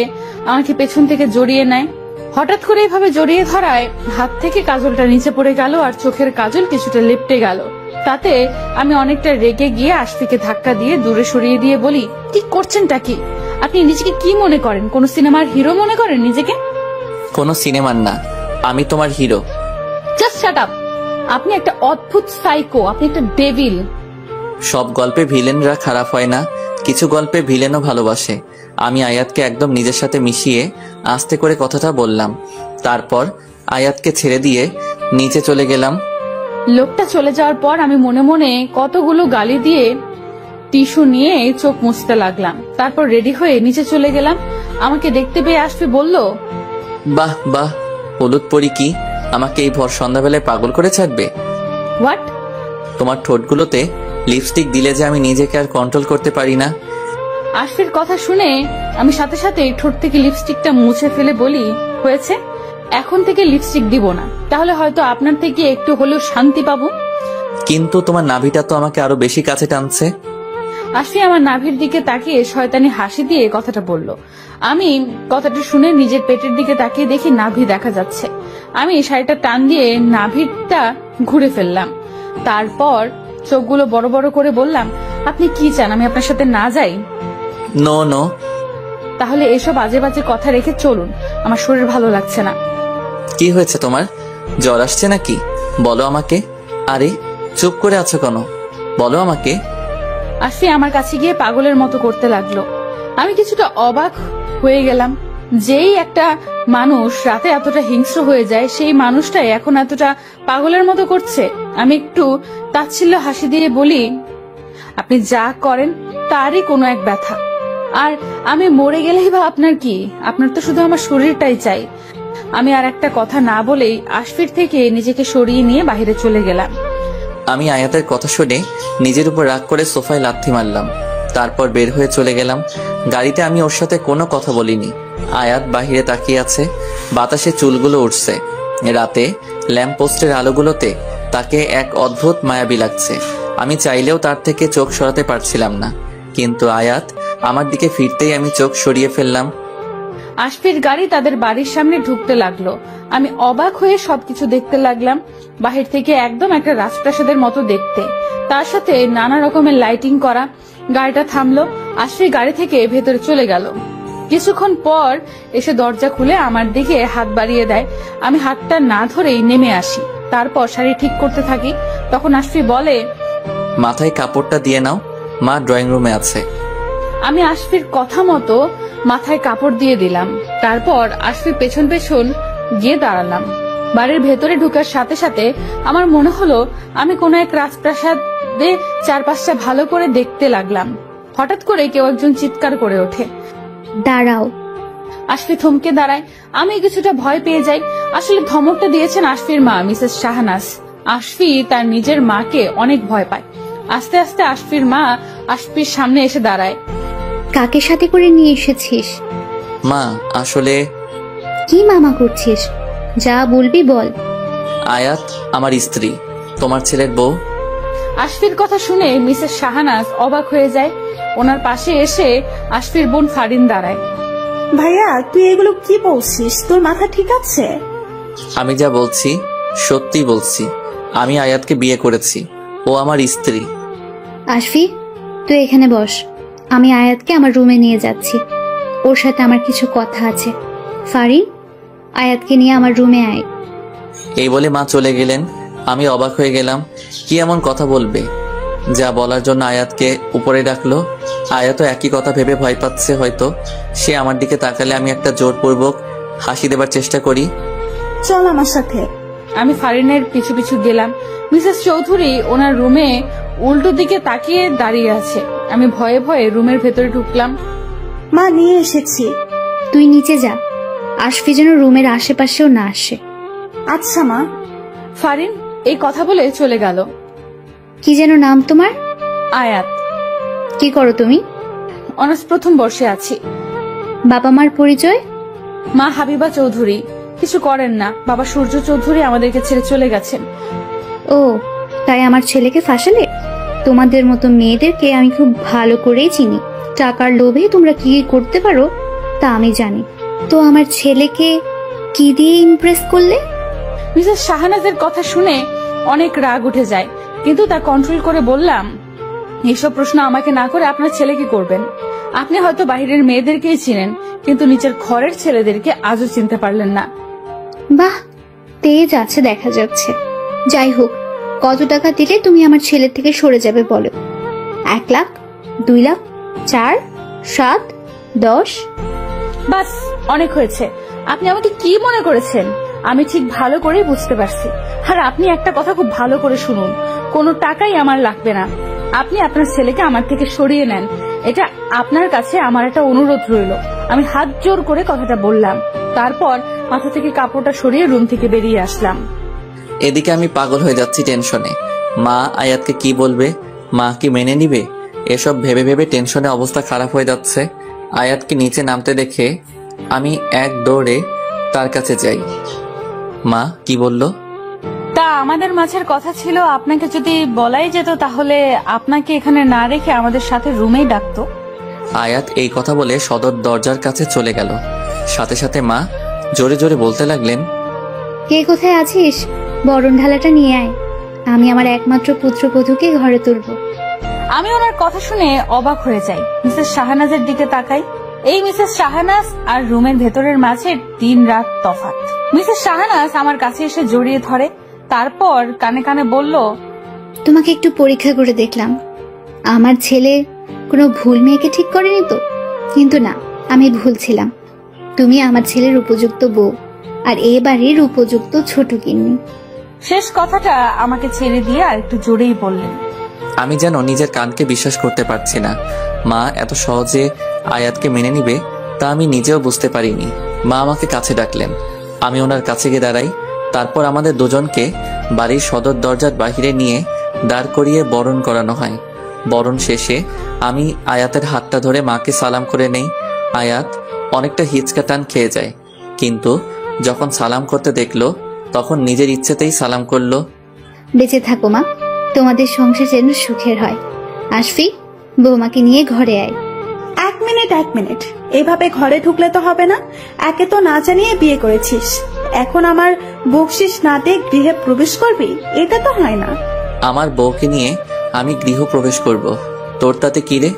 আমাকে পেছন থেকে জড়িয়ে নেয়। হঠাৎ করে এভাবে জড়িয়ে ধরায় হাত থেকে কাজলটা নিচে পড়ে গেল আর চোখের কাজল কিছুটা লেপটে গেল। তাতে আমি অনেকটা রেগে গিয়ে আশফিকে ধাক্কা দিয়ে দূরে সরিয়ে দিয়ে বলি, কি করছেনটা কি? আপনি নিজেকে কি মনে করেন? কোন সিনেমার হিরো মনে করেন নিজেকে? কোনো সিনেমার না, আমি তোমার হিরো। Just shut up. আপনি একটা অদ্ভুত সাইকো, আপনি একটা ডেভিল। সব গল্পে ভিলেনরা খারাপ হয় না, কিছু গল্পে ভিলেনও ভালোবাসে। আমি আয়াতকে একদম নিজের সাথে মিশিয়ে আস্তে করে কথাটা বললাম। তারপর আয়াতকে ছেড়ে দিয়ে নিচে চলে গেলাম। লোকটা চলে যাওয়ার পর আমি মনে মনে কতগুলো গালি দিয়ে টিস্যু নিয়ে চোখ মুছতে লাগলাম। তারপর রেডি হয়ে নিচে চলে গেলাম। আমাকে দেখতে পেয়ে আসফি বলল, বাহ বাহ, হলুদ পরি কি আমাকে এই ভর সন্ধ্যাবেলায় পাগল করে ছাড়বে? হোয়াট? তোমার ঠোঁটগুলোতে লিপস্টিক দিলে যে আমি নিজেকে আর কন্ট্রোল করতে পারি না। আসফির কথা শুনে আমি সাথে সাথে ঠোঁট থেকে লিপস্টিকটা মুছে ফেলে বলি, হয়েছে, এখন থেকে লিপস্টিক দিব না, তাহলে হয়তো আপনার থেকে একটু হলেও শান্তি পাবো। কিন্তু তোমার নাভিটা তো আমাকে আরো বেশি কাছে টানছে। আসফি আমার নাভির দিকে তাকিয়ে শয়তানি হাসি দিয়ে কথাটা বলল। আমি কথাটা শুনে নিজের পেটের দিকে তাকিয়ে দেখি নাভি দেখা যাচ্ছে। আমি শাড়িটা টান দিয়ে নাভিটা ঘুরে ফেললাম। তারপর চোখগুলো বড় বড় করে বললাম, আপনি কি চান আমি আপনার সাথে না যাই? No no. তাহলে এসব আজে বাজে কথা রেখে চলুন, আমার শরীর ভালো লাগছে না। কি হয়েছে তোমার? জ্বর আসছে নাকি? বলো আমাকে। আরে চুপ করে আছো কেন? বলো আমাকে। আসফি আমার কাছে গিয়ে পাগলের মতো করতে লাগলো। আমি কিছুটা অবাক হয়ে গেলাম। যেই একটা মানুষ রাতে এতটা হিংস্র হয়ে যায়, সেই মানুষটাই এখন এতটা পাগলের মতো করছে। আমি একটু তাচ্ছিল্য হাসি দিয়ে বলি, আপনি যা করেন তারই কোনো এক ব্যথা। আর আমি মরে গেলেই বা আপনার কি? আপনার তো শুধু আমার শরীরটাই চাই। আমি আর একটা কথা না বলেই আসফির থেকে নিজেকে সরিয়ে নিয়ে বাইরে চলে গেলাম। আমি আয়াতের কথা শুনে নিজের উপর রাগ করে সোফায় লাথি মারলাম। তারপর বের হয়ে চলে গেলাম। গাড়িতে আমি ওর সাথে কোনো কথা বলিনি। আয়াত বাহিরে তাকিয়ে আছে, বাতাসে চুলগুলো উঠছে। রাতে ল্যাম্প পোস্টের আলোগুলোতে তাকে এক অদ্ভুত মায়াবী লাগছে। আমি চাইলেও তার থেকে চোখ সরাতে পারছিলাম না, কিন্তু আয়াত আমার দিকে ফিরতেই আমি চোখ সরিয়ে ফেললাম। আসফির গাড়ি তাদের বাড়ির সামনে ঢুকতে লাগলো। আমি অবাক হয়ে সবকিছু দেখতে লাগলাম। বাহির থেকে একদম একটা রাজপ্রাসাদের মতো দেখতে, তার সাথে নানা রকমের লাইটিং করা। গাড়িটা থামলো। আসফি গাড়ি থেকে ভেতরে চলে গেল। কিছুক্ষণ পর এসে দরজা খুলে আমার দিকে হাত বাড়িয়ে দেয়। আমি হাতটা না ধরেই নেমে আসি। তারপর শাড়ি ঠিক করতে থাকি। তখন আসফি বলে, মাথায় কাপড়টা দিয়ে নাও, মা ড্রয়িং রুমে আছে। আমি আসফির কথা মতো মাথায় কাপড় দিয়ে দিলাম। তারপর আসফির পেছন পেছন গিয়ে দাঁড়ালাম। বাড়ির ভেতরে ঢুকার সাথে সাথে আমার মনে হলো আমি কোনো এক রাজপ্রাসাদে চারপাশটা ভালো করে দেখতে লাগলাম। হঠাৎ করে কেউ একজন চিৎকার করে ওঠে, দাঁড়াও। আসফি থমকে দাঁড়ায়। আমি কিছুটা ভয় পেয়ে যাই। আসলে ধমকটা দিয়েছেন আসফির মা, মিসেস শাহনাজ। আসফি তার নিজের মাকে অনেক ভয় পায়। আস্তে আস্তে আসফির মা আসফির সামনে এসে দাঁড়ায়। কাকে সাথে করে নিয়ে এসেছিস? মা আসলে কি মামা করছিস? যা বলবি বল। আয়াত আমার স্ত্রী, তোমার ছেলের বউ। আসফির কথা শুনে মিসেস শাহনাজ অবাক হয়ে যায়। ওনার পাশে এসে আসফির বোন ফারিন দাঁড়ায়। ভাইয়া, তুই এগুলো কি বলছিস? তোর মাথা ঠিক আছে? আমি যা বলছি সত্যি বলছি। আমি আয়াতকে বিয়ে করেছি, ও আমার স্ত্রী। আসফি, তুই এখানে বস। আমি আয়াতকে আমার রুমে নিয়ে যাচ্ছি। ওর সাথে আমার কিছু কথা আছে। ফারিন, আয়াতকে নিয়ে আমার রুমে আয়। এই বলে মা চলে গেলেন। আমি অবাক হয়ে গেলাম, কি এমন কথা বলবে যা বলার জন্য আয়াতকে উপরে ডাকলো। আয়াতও একই কথা ভেবে ভয় পাচ্ছে হয়তো। সে আমার দিকে তাকালে আমি একটা জোরপূর্বক হাসি দেবার চেষ্টা করি। চল আমার সাথে। আমি ফারিনের পিছু পিছু গেলাম। মিসেস চৌধুরী ওনার রুমে উল্টো দিকে তাকিয়ে দাঁড়িয়ে আছে। আমি ভয়ে ভয়ে রুমের ভেতরে ঢুকলাম। মা, নিয়ে এসেছি। তুই নিচে যা, আসফি যেন রুমের আশেপাশেও না আসে। আচ্ছা মা। ফারিন এই কথা বলে চলে গেল। কি যেন নাম তোমার? আয়াত। কি করো তুমি? অনার্স প্রথম বর্ষে আছি। বাবা মার পরিচয়? মা হাবিবা চৌধুরী। কিছু করেন না, বাবা সূর্য চৌধুরী আমাদেরকে ছেড়ে চলে গেছেন। ও, তাই আমার ছেলেকে ফাঁসালে? তোমাদের মতো মেয়েদেরকে আমি খুব ভালো করেই চিনি। টাকার লোভে তোমরা কি করতে পারো তা আমি জানি। তো আমার ছেলেকে কি দিয়ে ইমপ্রেস করলে? মিসেস শাহনাজের কথা শুনে অনেক রাগ উঠে যায়, কিন্তু তা কন্ট্রোল করে বললাম, এইসব প্রশ্ন আমাকে না করে আপনার ছেলেকে করবেন। আপনি হয়তো বাইরের মেয়েদেরকেই চিনেন, কিন্তু নিচের ঘরের ছেলেদেরকে আজও চিনতে পারলেন না। বাহ, তেজ আছে দেখা যাচ্ছে। যাই হোক, কত টাকা দিলে তুমি আমার ছেলের থেকে সরে যাবে বলো? 1 লাখ, 2 লাখ, 4, 7, 10? বাস, অনেক হয়েছে। আপনি আমাকে কি মনে করেছেন? আমি ঠিক ভালো করেই বুঝতে পারছি। আর আপনি একটা কথা খুব ভালো করে শুনুন, কোনো টাকাই আমার লাগবে না। আপনি আপনার ছেলেকে আমার থেকে সরিয়ে নেন, এটা আপনার কাছে আমার একটা অনুরোধ রইল। আমি হাত জোর করে কথাটা বললাম, তারপর মাথা থেকে কাপড়টা সরিয়ে রুম থেকে বেরিয়ে আসলাম। এদিকে আমি পাগল হয়ে যাচ্ছি টেনশনে। মা আয়াতকে কি বলবে, মা কি মেনে নিবে, এসব ভেবে ভেবে টেনশনে অবস্থা খারাপ হয়ে যাচ্ছে। আয়াতকে নিচে নামতে দেখে আমি এক দৌড়ে তার কাছে যাই। মা কি বলল? তা আমাদের মাঝের কথা ছিল আপনাকে যদি বলাই যেত তাহলে আপনাকে এখানে না রেখে আমাদের সাথে রুমেই ডাকতো। আয়াত এই কথা বলে সদর দরজার কাছে চলে গেল। সাথে সাথে মা জোরে জোরে বলতে লাগলেন, কে কোথায় আছিস? বরণ ঢালাটা নিয়ে আয়, আমি আমার একমাত্র পুত্রবধূকে ঘরে তুলব। আমি ওনার কথা শুনে অবাক হয়ে যাই। মিসেস শাহনাজের দিকে তাকাই। এই মিসেস শাহনাজ আর রুমের ভেতরের মাঝে দিন রাত তফাৎ। মিসেস শাহনাজ আমার কাছে এসে জড়িয়ে ধরে, তারপর কানে কানে বলল, তোমাকে একটু পরীক্ষা করে দেখলাম, আমার ছেলে কোনো ভুল মেয়েকে ঠিক করেনি তো? কিন্তু না, আমি ভুল ছিলাম। তুমি আমার ছেলের উপযুক্ত বউ, আর এ বাড়ির উপযুক্ত ছোট গিন্নি। শেষ কথাটা আমাকে ছেড়ে দিয়ে আর একটু জোরেই বললেন। আমি যেন নিজের কানকে বিশ্বাস করতে পারছি না। মা এত সহজে আয়াতকে মেনে নিবে তা আমি নিজেও বুঝতে পারিনি। মা আমাকে কাছে ডাকলেন, আমি ওনার কাছে গিয়ে দাঁড়াই। তারপর আমাদের দুজনকে বাড়ির সদর দরজার বাহিরে নিয়ে দাঁড় করিয়ে বরণ করানো হয়। বরণ শেষে আমি আয়াতের হাতটা ধরে মাকে সালাম করে নেই। আয়াত অনেকটা হিচকা টান খেয়ে যায়, কিন্তু যখন সালাম করতে দেখলো তখন নিজের ইচ্ছেতেই সালাম করলো। বেঁচে থাকো মা, তোমাদের সংসার যেন সুখের হয়। আশফি, বৌমাকে নিয়ে ঘরে আয়। এক মিনিট, এভাবে ঘরে ঢুকলে তো হবে না। একে তো না জানিয়ে বিয়ে করেছিস, এখন আমার বকশিস না দিয়ে গৃহে প্রবেশ করবি? এটা তো হয় না। আমার বউকে নিয়ে আমি গৃহ প্রবেশ করব, তোর তাতে কি রে?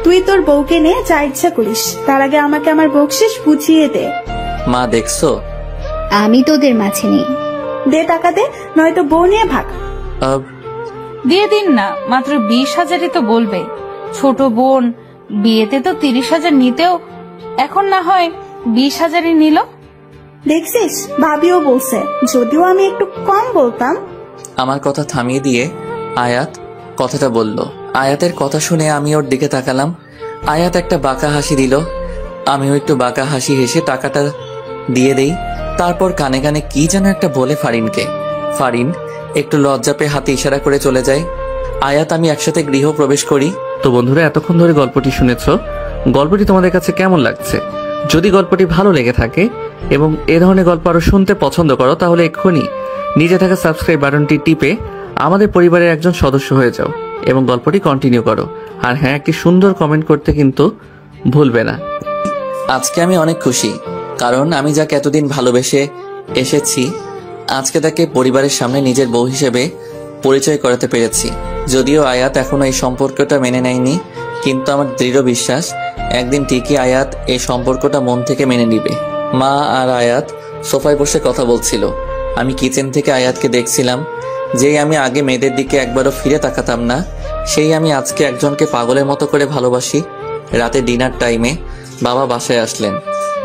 তুই তোর বউকে নিয়ে যা ইচ্ছা করিস, তার আগে আমাকে আমার বকশিস বুঝিয়ে দে। মা দেখছো, আমি তোদের মাঝে নেই। দে টাকা দে, নয়তো বউ নিয়ে ভাগ। দিয়ে দিন না, মাত্র 20,000ই তো বলবে। ছোট বোন, বিয়েতে তো 30,000 নিতেও, এখন না হয় 20,000ই নিল। দেখছিস, ভাবিও বলছে, যদিও আমি একটু কম বলতাম। আমার কথা থামিয়ে দিয়ে আয়াত কথাটা বলল। আয়াতের কথা শুনে আমি ওর দিকে তাকালাম। আয়াত একটা বাঁকা হাসি দিল। আমিও একটু বাঁকা হাসি হেসে টাকাটা দিয়ে দেই। তারপর কানে কানে কি যেন একটা বলে ফারিনকে। ফারিন একটু লজ্জা পেয়ে হাতে ইশারা করে চলে যায়। আয়াত আমি একসাথে গৃহ প্রবেশ করি। তো বন্ধুরা, এতক্ষণ ধরে গল্পটি শুনেছো। গল্পটি তোমাদের কাছে কেমন লাগছে? যদি গল্পটি ভালো লেগে থাকে এবং এ ধরনের গল্প আরো শুনতে পছন্দ করো, তাহলে এক্ষুনি নিচে থাকা সাবস্ক্রাইব বাটনটি টিপে আমাদের পরিবারের একজন সদস্য হয়ে যাও এবং গল্পটি কন্টিনিউ করো। আর হ্যাঁ, একটি সুন্দর কমেন্ট করতে কিন্তু ভুলবে না। আজকে আমি অনেক খুশি, কারণ আমি যাকে এতদিন ভালোবেসে এসেছি আজকে তাকে পরিবারের সামনে নিজের বউ হিসেবে পরিচয় করাতে পেরেছি। যদিও আয়াত এখনো এই সম্পর্কটা মেনে নেয়নি, কিন্তু আমার দৃঢ় বিশ্বাস একদিন ঠিকই আয়াত এই সম্পর্কটা মন থেকে মেনে নিবে। মা আর আয়াত সোফায় বসে কথা বলছিল। আমি কিচেন থেকে আয়াতকে দেখছিলাম। যেই আমি আগে মেয়েদের দিকে একবারও ফিরে তাকাতাম না, সেই আমি আজকে একজনকে পাগলের মতো করে ভালোবাসি। রাতে ডিনার টাইমে বাবা বাসায় আসলেন।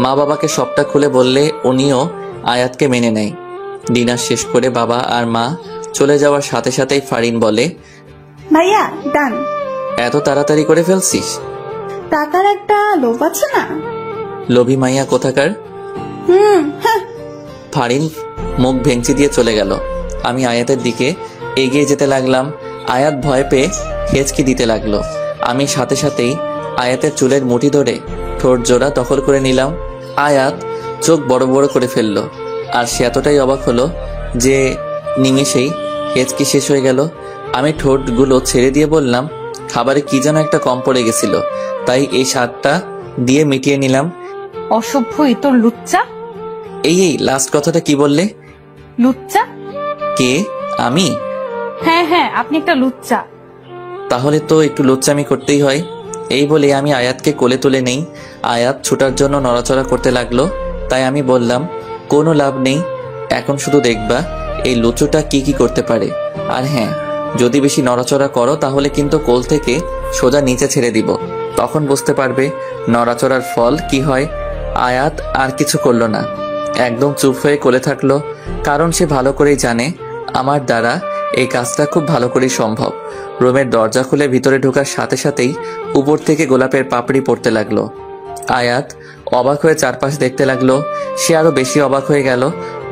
মা বাবাকে সবটা খুলে বললে উনিও আয়াতকে মেনে নেয়। ডিনার শেষ করে বাবা আর মা চলে যাওয়ার সাথে সাথেই ফারিন বলে, ভাইয়া ডান। এত তাড়াতাড়ি করে ফেলছিস? টাকার একটা লোভ আছে না? লোভী মাইয়া কোথাকার। হ্যাঁ। ফারিন মুখ ভেঙচি দিয়ে চলে গেল। আমি আয়াতের দিকে এগিয়ে যেতে লাগলাম। আয়াত ভয় পেয়ে হেঁচকি দিতে লাগলো। আমি সাথে সাথেই আয়াতের চুলের মুঠি ধরে ঠোঁট জোড়া দখল করে নিলাম। আয়াত চোখ বড় বড় করে ফেললো, আর সে এতটাই অবাক হলো যে নিমেষেই হেঁচকি শেষ হয়ে গেল। আমি ঠোঁটগুলো ছেড়ে দিয়ে বললাম, খাবারে কি যেন একটা কম পড়ে গেছিল, তাই এই স্বাদটা দিয়ে মিটিয়ে নিলাম। অসভ্য, তোর লুচ্চা। এই লাস্ট কথাটা কি বললে? লুচ্চা? কে? আমি? হ্যাঁ, আপনি একটা লুচ্চা। তাহলে তো একটু লুচ্চামি করতেই হয়। এই বলে আমি আয়াতকে কোলে তুলে নেই। আয়াত ছুটার জন্য নড়াচড়া করতে লাগলো, তাই আমি বললাম, কোনো লাভ নেই, এখন শুধু দেখবা এই লুচুটা কি করতে পারে। আর হ্যাঁ, যদি বেশি নড়াচড়া করো তাহলে কিন্তু কোল থেকে সোজা নিচে ছেড়ে দিব, তখন বুঝতে পারবে নড়াচড়ার ফল কি হয়। আয়াত আর কিছু করলো না, একদম চুপ হয়ে কোলে থাকলো, কারণ সে ভালো করেই জানে আমার দ্বারা এই কাজটা খুব ভালো করেই সম্ভব। রুমের দরজা খুলে ভিতরে ঢোকার সাথে সাথেই উপর থেকে গোলাপের পাপড়ি পড়তে লাগলো। আয়াত অবাক হয়ে চারপাশ দেখতে লাগলো। সে আরো বেশি অবাক হয়ে গেল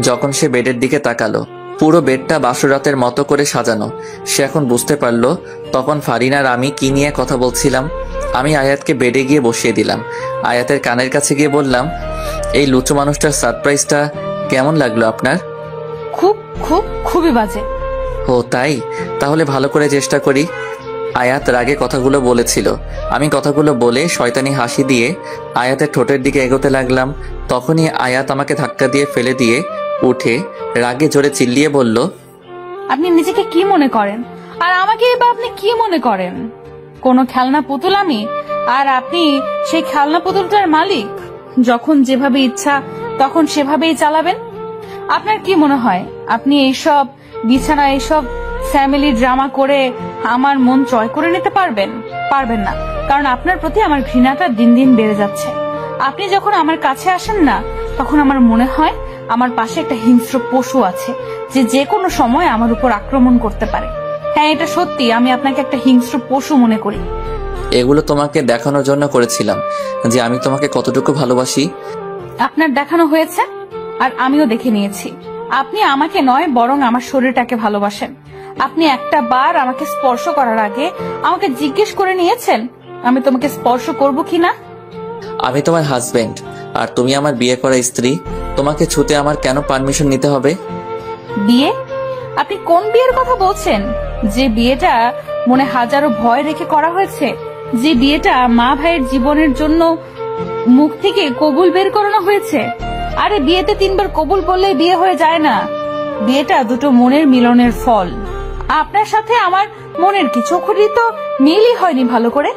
যখন সে বেডের দিকে তাকালো। পুরো বেডটা বাসরাতের মতো করে সাজানো। সে এখন বুঝতে পারলো তখন ফারিন আর আমি কি নিয়ে কথা বলছিলাম। আমি আয়াতকে বেডে গিয়ে বসিয়ে দিলাম। আয়াতের কানের কাছে গিয়ে বললাম, এই লুচু মানুষটার সারপ্রাইজটা কেমন লাগলো আপনার? খুবই বাজে। ও তাই? তাহলে ভালো করে চেষ্টা করি। আয়াত রাগে কথাগুলো বলেছিল। আমি কথাগুলো বলে শয়তানি হাসি দিয়ে আয়াতের ঠোঁটের দিকে এগোতে লাগলাম। তখনই আয়াত আমাকে ধাক্কা দিয়ে ফেলে দিয়ে উঠে রাগে জোরে চিল্লিয়ে বলল, আপনি নিজেকে কি মনে করেন? আর আমাকে বা আপনি কি মনে করেন? কোনো খেলনা পুতুল আমি, আর আপনি সেই খেলনা পুতুলটার মালিক। যখন যেভাবে ইচ্ছা তখন সেভাবেই চালাবেন। আপনার কি মনে হয় আপনি এইসব বিছানা এইসব ফ্যামিলি ড্রামা করে আমার মন জয় করে নিতে পারবেন? পারবেন না, কারণ আপনার প্রতি আমার ঘৃণাটা দিন দিন বেড়ে যাচ্ছে। আপনি যখন আমার কাছে আসেন না তখন আমার মনে হয় আমার পাশে একটা হিংস্র পশু আছে যে কোনো সময় আমার উপর আক্রমণ করতে পারে। হ্যাঁ, এটা সত্যি, আমি আপনাকে একটা হিংস্র পশু মনে করি। এগুলো তোমাকে দেখানোর জন্য করেছিলাম যে আমি তোমাকে কতটুকু ভালোবাসি। আপনার দেখানো হয়েছে আর আমিও দেখে নিয়েছি। আপনি আমাকে নয় বরং আমার শরীরটাকে ভালোবাসেন। আপনি একটা বার আমাকে স্পর্শ করার আগে আমাকে জিজ্ঞেস করে নিয়েছেন আমি তোমাকে স্পর্শ করব কিনা। আমি তোমার হাজবেন্ড আর তুমি আমার বিয়ে করা স্ত্রী। তোমাকে ছুতে আমার কেন পারমিশন নিতে হবে? বিয়ে? আপনি কোন বিয়ের কথা বলছেন? যে বিয়েটা মনে হাজারো ভয় রেখে করা হয়েছে, যে বিয়েটা মা ভাইয়ের জীবনের জন্য মুখ থেকে কবুল বের করানো হয়েছে। আরে বিয়েতে 3 বার কবুল বললে বিয়ে হয়ে যায় না। বিয়েটা দুটো মনের মিলনের ফল। আপনার সাথে আমার মনের কি চোখেরই তো মিলই হয়নি ভালো করে।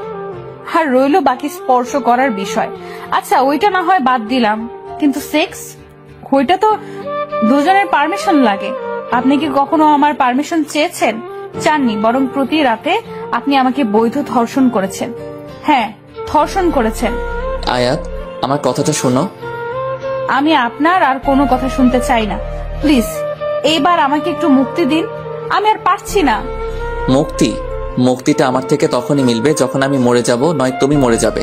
আর রইল বাকি স্পর্শ করার বিষয়। আচ্ছা, ওইটা না হয় বাদ দিলাম, কিন্তু সেক্স, ওইটা তো দুজনের পারমিশন লাগে। আপনি কি কখনো আমার পারমিশন চেয়েছেন? চাননি, বরং প্রতি রাতে আপনি আমাকে বৈধ ধর্ষণ করেছেন। হ্যাঁ, ধর্ষণ করেছেন। আয়াত, আমার কথাটা শোনো। আমি আপনার আর কোনো কথা শুনতে চাই না। প্লিজ এইবার আমাকে একটু মুক্তি দিন, আমি আর পারছি না। মুক্তিটা আমার থেকে তখনই মিলবে যখন আমি মরে যাব, নয় তুমি মরে যাবে।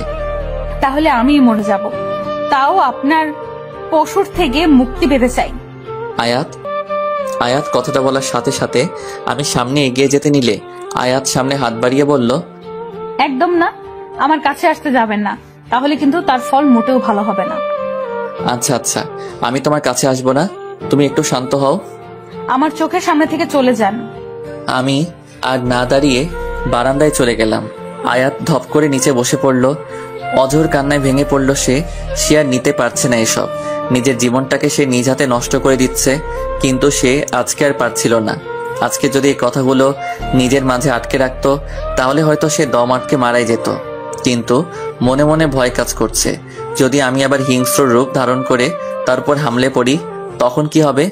তাহলে আমিই মরে যাব, তাও আপনার পশুর থেকে মুক্তি পেতে চাই। আয়াত কথাটা বলার সাথে সাথে আমি সামনে এগিয়ে যেতে নিলে আয়াত সামনে হাত বাড়িয়ে বলল, একদম না, আমার কাছে আসতে যাবেন না, তাহলে কিন্তু তার ফল মোটেও ভালো হবে না। আচ্ছা, আমি তোমার কাছে আসবো না, তুমি একটু শান্ত হও। আমার চোখের সামনে থেকে চলে যান। আমি আর না দাঁড়িয়ে বারান্দায় চলে গেলাম। আয়াত ধপ করে নিচে বসে পড়ল। অঝোর কান্নায় ভেঙে পড়ল সে আর নিতে পারছে না এসব। নিজের জীবনটাকে সে নিজ হাতে নষ্ট করে দিচ্ছে, কিন্তু সে আজকে আর পারছিল না। আজকে যদি এই কথাগুলো নিজের মাঝে আটকে রাখতো তাহলে হয়তো সে দম আটকে মারাই যেত। কিন্তু মনে মনে ভয় কাজ করছে, যদি আমি আবার হিংস্র রূপ ধারণ করে তারপর হামলে পড়ি তখন কি হবে।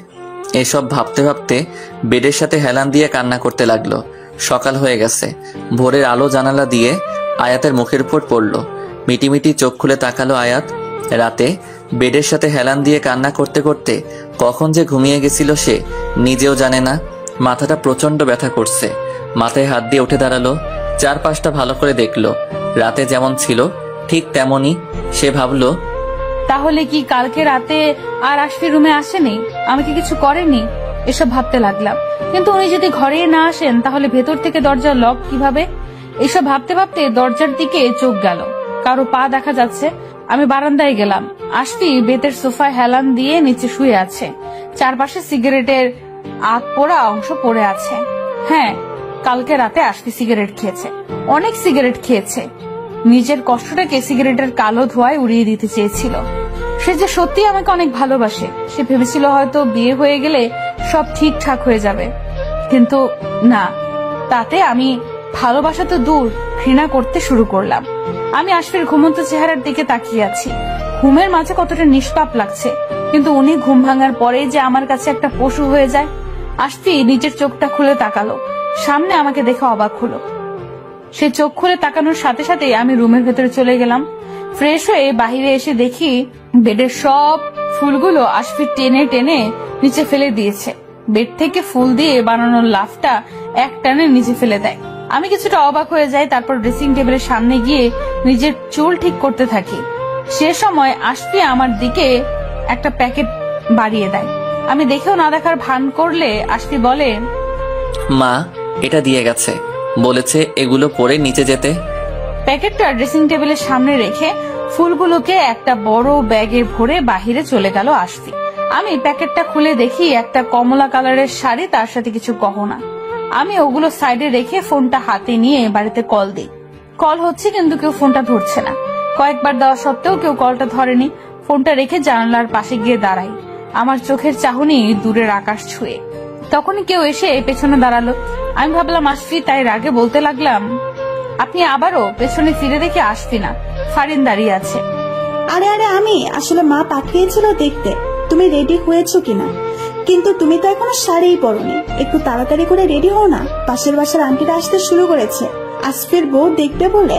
এসব ভাবতে ভাবতে বেডের সাথে হেলান দিয়ে কান্না করতে লাগলো। সকাল হয়ে গেছে। ভোরের আলো জানালা দিয়ে আয়াতের মুখের উপর পড়ল। মিটিমিটি চোখ খুলে তাকালো আয়াত। রাতে বেডের সাথে হেলান দিয়ে কান্না করতে করতে কখন যে ঘুমিয়ে গেছিল সে নিজেও জানে না। মাথাটা প্রচন্ড ব্যথা করছে। মাথায় হাত দিয়ে উঠে দাঁড়ালো। চারপাশটা ভালো করে দেখলো। রাতে যেমন ছিল ঠিক তেমনই। সে ভাবলো, তাহলে কি কালকে রাতে আর আশফি রুমে আসেনি? আমাকে কিছু করেনি? এসব ভাবতে লাগলাম। কিন্তু উনি যদি ঘরে না আসেন তাহলে ভেতর থেকে দরজা লক কিভাবে? এসব ভাবতে ভাবতে দরজার দিকে চোখ গেল। কারো পা দেখা যাচ্ছে। আমি বারান্দায় গেলাম। আশফি বেতের সোফায় হেলান দিয়ে নিচে শুয়ে আছে। চারপাশে সিগারেটের আগ পোড়া অংশ পড়ে আছে। হ্যাঁ, কালকে রাতে আশফি সিগারেট খেয়েছে, অনেক সিগারেট খেয়েছে। নিজের কষ্টটাকে সিগারেটের কালো ধোঁয়ায় উড়িয়ে দিতে চেয়েছিল। সে যে সত্যি আমাকে অনেক ভালোবাসে। সে ভেবেছিল হয়তো বিয়ে হয়ে গেলে সব ঠিকঠাক হয়ে যাবে, কিন্তু না। তাতে আমি ভালোবাসা তো দূর, ঘৃণা করতে শুরু করলাম। আমি আশফির ঘুমন্ত চেহারার দিকে তাকিয়ে আছি। ঘুমের মাঝে কতটা নিষ্পাপ লাগছে, কিন্তু উনি ঘুম ভাঙার পরেই যে আমার কাছে একটা পশু হয়ে যায়। আশফি নিজের চোখটা খুলে তাকালো। সামনে আমাকে দেখে অবাক হলো। সে চোখ খুলে তাকানোর সাথে সাথে আমি রুমের ভেতরে চলে গেলাম। ফ্রেশ হয়ে বাহিরে এসে দেখি বেডের সব ফুলগুলো আশফি টেনে টেনে নিচে ফেলে দিয়েছে। বেড থেকে ফুল দিয়ে বানানোর লাফটা এক টানে নিচে ফেলে দেয়। আমি কিছুটা অবাক হয়ে যাই, তারপর ড্রেসিং টেবিলের সামনে গিয়ে নিজের চুল ঠিক করতে থাকি। সে সময় আশফি আমার দিকে একটা প্যাকেট বাড়িয়ে দেয়। আমি দেখেও না দেখার ভান করলে আশফি বলে, মা এটা দিয়ে গেছে, বলেছে এগুলো পরে নিচে যেতে। প্যাকেটটা ড্রেসিং টেবিলের সামনে রেখে ফুলগুলোকে একটা বড় ব্যাগে ভরে বাহিরে চলে গেল আশফি। আমি প্যাকেটটা খুলে দেখি একটা কমলা কালারের শাড়ি, তার সাথে কিছু গহনা। আমি ওগুলো সাইডে রেখে ফোনটা হাতে নিয়ে বাড়িতে কল দিই। কল হচ্ছে কিন্তু কেউ ফোনটা ধরছে না। কয়েকবার দেওয়া সত্ত্বেও কেউ কলটা ধরেনি। ফোনটা রেখে জানালার পাশে গিয়ে দাঁড়াই, আমার চোখের চাহনি দূরের আকাশ ছুঁয়ে। তখনই কেউ এসে পেছনে দাঁড়ালো। আমি ভাবলাম আশফি, তাই রাগে বলতে লাগলাম, আপনি আবারও পেছনে ফিরে দেখে আশফি না, ফারিন দাঁড়িয়ে আছে। আরে আরে আমি আসলে মা পাঠিয়েছিল দেখতে তুমি রেডি হয়েছো কিনা, কিন্তু তুমি তো এখনো শাড়িই পরোনি। একটু তাড়াতাড়ি করে রেডি হও না, পাশের বাসার আন্টিরা আসতে শুরু করেছে। আশফির বউ দেখবে বলে।